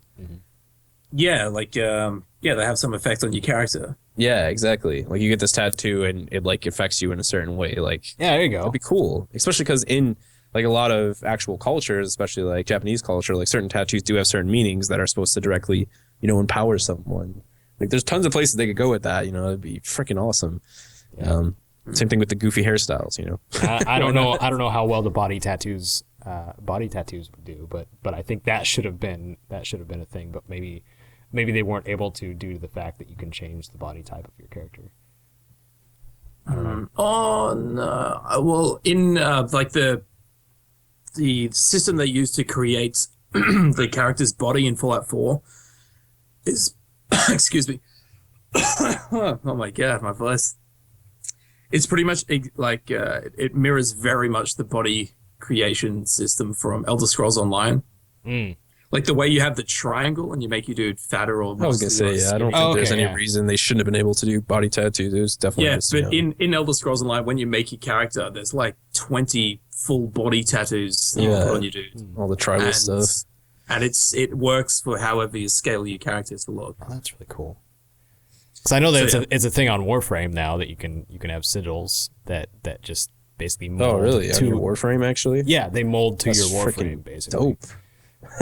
They have some effect on your character. Yeah, exactly. Like you get this tattoo and it like affects you in a certain way. Like there you go. That'd be cool, especially because in like a lot of actual cultures, especially like Japanese culture, like certain tattoos do have certain meanings that are supposed to directly empower someone. Like there's tons of places they could go with that. It'd be freaking awesome. Same thing with the goofy hairstyles. I don't know how well the body tattoos would do, but I think that should have been a thing. But maybe they weren't able to due to the fact that you can change the body type of your character. I don't know. Oh no! Well, in like the system they use to create the character's body in Fallout 4 is excuse me. Oh my god, my voice. It's pretty much like it mirrors very much the body creation system from Elder Scrolls Online. Like the way you have the triangle and you make you do fatter or I was gonna say, I don't think there's any reason they shouldn't have been able to do body tattoos. There's definitely but in Elder Scrolls Online, when you make your character, there's like 20 full body tattoos that you put on your dude. All the tribal stuff. And it works for however you scale your characters to look. Oh, that's really cool. Because I know that it's a thing on Warframe now that you can have sigils that just basically mold. Oh, really? To your Warframe, actually? Yeah, they mold to your Warframe, basically. Dope.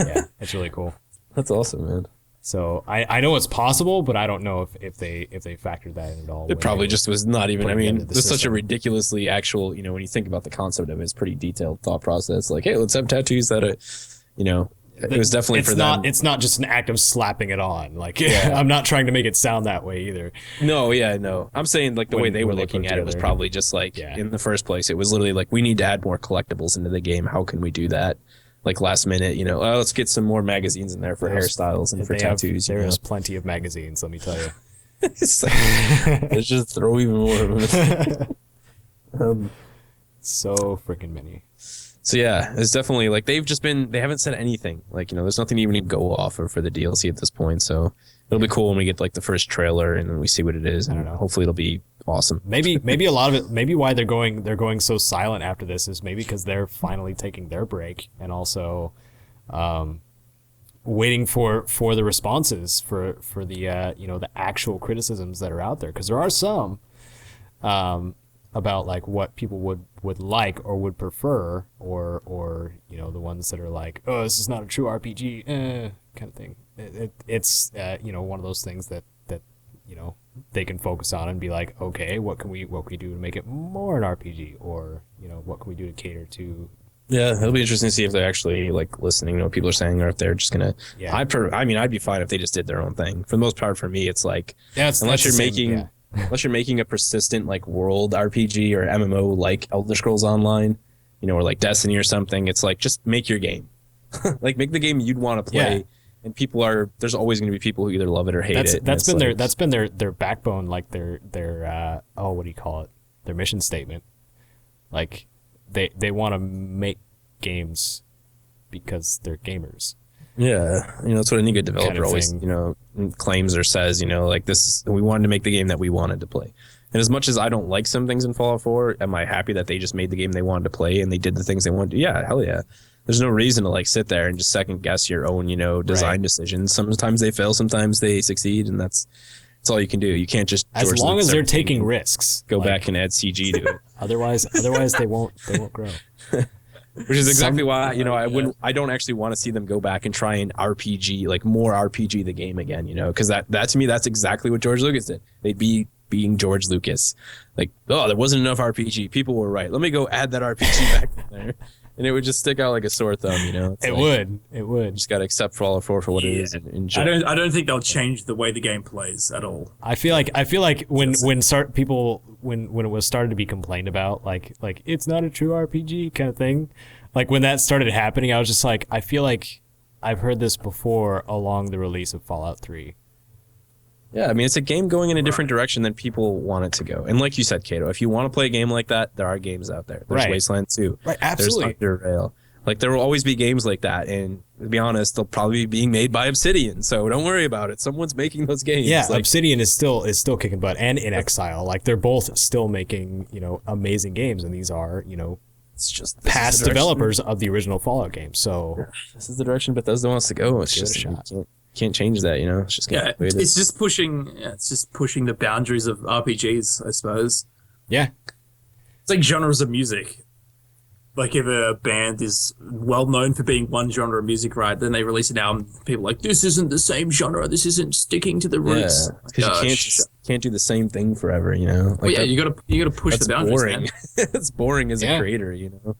Yeah, it's really cool. That's awesome, man. So I know it's possible, but I don't know if they factored that in at all. It probably just was not even. I mean, there's such a ridiculously actual. When you think about the concept of it, it's pretty detailed thought process. Like, hey, let's have tattoos that are, it was definitely for them. It's not just an act of slapping it on. Like, I'm not trying to make it sound that way either. No. I'm saying like the way they were looking at it was probably just like in the first place, it was literally like we need to add more collectibles into the game. How can we do that? Like last minute, let's get some more magazines in there for hairstyles and for tattoos. There's plenty of magazines, let me tell you. It's like, let's just throw even more of them. So freaking many. So yeah, it's definitely like they haven't said anything. Like, there's nothing to even go off for the DLC at this point. So it'll be cool when we get like the first trailer and then we see what it is. I don't know. Hopefully it'll be awesome. Maybe a lot of it. Maybe why they're going so silent after this is maybe because they're finally taking their break and also waiting for the responses for the the actual criticisms that are out there, because there are some about like what people would like or would prefer, or the ones that are like, oh, this is not a true RPG kind of thing. It's one of those things that they can focus on and be like, okay, what can we do to make it more an RPG, or what can we do to cater to. Yeah, it'll be interesting to see if they're actually like listening to what people are saying, or if they're just gonna. Yeah. I'd be fine if they just did their own thing. For the most part, for me, it's like unless you're making a persistent like world RPG or MMO like Elder Scrolls Online, or like Destiny or something. It's like just make your game, like make the game you'd want to play. Yeah. And there's always going to be people who either love it or hate it. That's been their backbone, like their what do you call it? Their mission statement. Like they want to make games because they're gamers. Yeah, that's what any good developer always claims or says. Like this, we wanted to make the game that we wanted to play. And as much as I don't like some things in Fallout 4, am I happy that they just made the game they wanted to play and they did the things they wanted to? Yeah, hell yeah. There's no reason to like sit there and just second guess your own, design decisions. Sometimes they fail, sometimes they succeed, and that's all you can do. You can't just as long as they're taking risks. Go back and add CG to it. Otherwise they won't grow. Which is exactly why I don't actually want to see them go back and try and RPG, like more RPG the game again, because that to me that's exactly what George Lucas did. They'd be being George Lucas, like, oh, there wasn't enough RPG. People were right. Let me go add that RPG back in there. And it would just stick out like a sore thumb, It would. You just got to accept Fallout 4 for what it is and enjoy. I don't think they'll change the way the game plays at all. I feel like when it was started to be complained about, like it's not a true RPG kind of thing, like when that started happening, I was just like, I feel like I've heard this before along the release of Fallout 3. Yeah, I mean, it's a game going in a different direction than people want it to go. And like you said, Kato, if you want to play a game like that, there are games out there. There's Wasteland 2. Right, absolutely. There's Under Rail. Like, there will always be games like that. And to be honest, they'll probably be being made by Obsidian. So don't worry about it. Someone's making those games. Yeah, like, Obsidian is still kicking butt, and In Exile. Like, they're both still making, amazing games. And these are, it's just past developers of the original Fallout game. So this is the direction Bethesda wants to go. It's just can't change that, It's just it's just pushing the boundaries of RPGs, I suppose. Yeah, it's like genres of music. Like if a band is well known for being one genre of music, right? Then they release an album. People are like, this isn't the same genre. This isn't sticking to the roots. Because you can't do the same thing forever, Like well, you gotta push the boundaries. Boring. It's boring as a creator,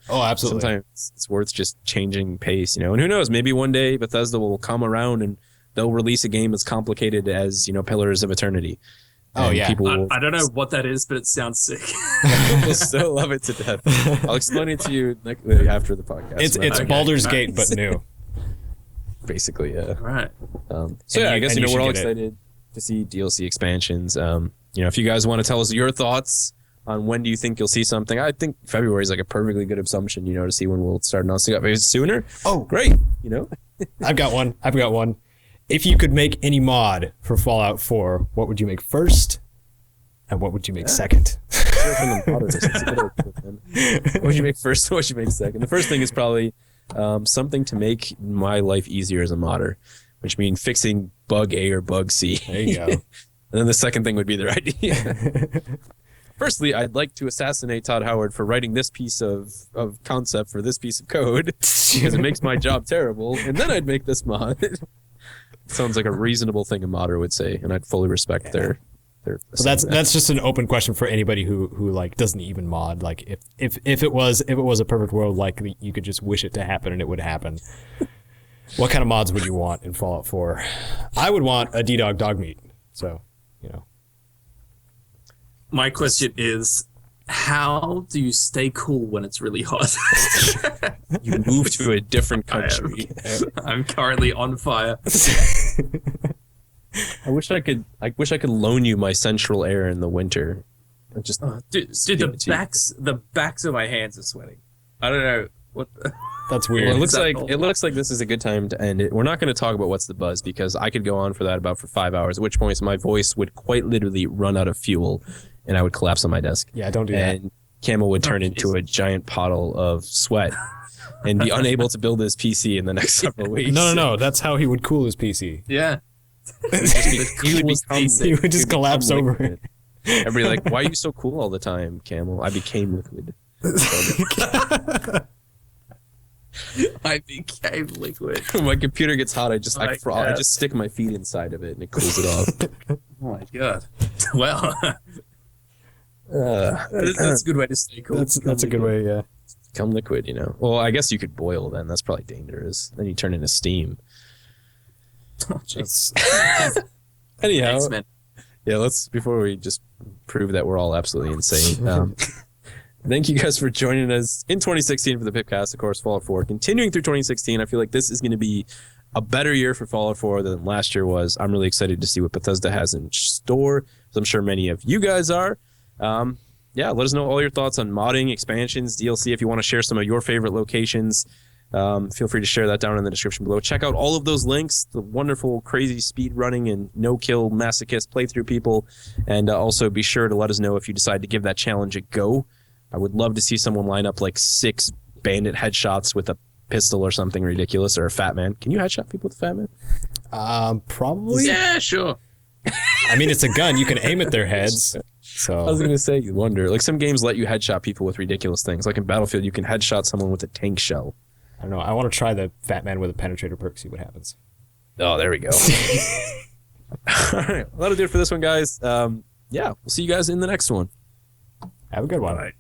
Oh, absolutely. Sometimes it's worth just changing pace, And who knows? Maybe one day Bethesda will come around and they'll release a game as complicated as, Pillars of Eternity. Oh, And yeah. people I don't know what that is, but it sounds sick. will still love it to death. I'll explain it to you after the podcast. It's Okay, Baldur's nice. Gate, but new. Basically, yeah. Right. So yeah, I guess and you we're all should get it. excited to see DLC expansions. If you guys want to tell us your thoughts on when do you think you'll see something, I think February is like a perfectly good assumption. To see when we'll start announcing it. Maybe sooner. Oh, great! I've got one. If you could make any mod for Fallout 4, what would you make first, and what would you make second? What would you make first? What would you make second? The first thing is probably something to make my life easier as a modder, which means fixing bug A or bug C. There you go. And then the second thing would be their idea. Firstly, I'd like to assassinate Todd Howard for writing this piece of concept for this piece of code because it makes my job terrible. And then I'd make this mod. Sounds like a reasonable thing a modder would say, and I'd fully respect their. So that's just an open question for anybody who like doesn't even mod. Like if it was a perfect world, like you could just wish it to happen and it would happen. What kind of mods would you want in Fallout 4? I would want a D-Dog dog meat. So, My question is, how do you stay cool when it's really hot? You move to a different country. I'm currently on fire. I wish I could loan you my central air in the winter. Just Dude, the backs of my hands are sweating. I don't know what. That's weird. Well, it looks like this is a good time to end it. We're not going to talk about what's the buzz because I could go on for that for 5 hours. At which point my voice would quite literally run out of fuel, and I would collapse on my desk. Yeah, don't do that. And Camel would turn into a giant puddle of sweat, and be unable to build his PC in the next several weeks. No. That's how he would cool his PC. Yeah. He He would just collapse over it. I'd be like, "Why are you so cool all the time, Camel?" I became liquid. I became liquid. When my computer gets hot, I just stick my feet inside of it and it cools it off. Oh my god. Well, that's a good way to stay cool. That's a good way, yeah. Become liquid, Well, I guess you could boil then. That's probably dangerous. Then you turn into steam. Oh, jeez. Anyhow, Thanks, man. yeah, before we just prove that we're all absolutely insane. Thank you guys for joining us in 2016 for the PIPCAST, of course, Fallout 4. Continuing through 2016, I feel like this is going to be a better year for Fallout 4 than last year was. I'm really excited to see what Bethesda has in store, as I'm sure many of you guys are. Let us know all your thoughts on modding, expansions, DLC. If you want to share some of your favorite locations, feel free to share that down in the description below. Check out all of those links, the wonderful, crazy speedrunning and no-kill masochist playthrough people, and also be sure to let us know if you decide to give that challenge a go. I would love to see someone line up like 6 bandit headshots with a pistol or something ridiculous, or a fat man. Can you headshot people with a fat man? Probably. Yeah, sure. I mean, it's a gun. You can aim at their heads. So I was going to say, you wonder. Like, some games let you headshot people with ridiculous things. Like in Battlefield, you can headshot someone with a tank shell. I don't know. I want to try the fat man with a penetrator perk, see what happens. Oh, there we go. All right. Well, that'll do it for this one, guys. We'll see you guys in the next one. Have a good one. All right.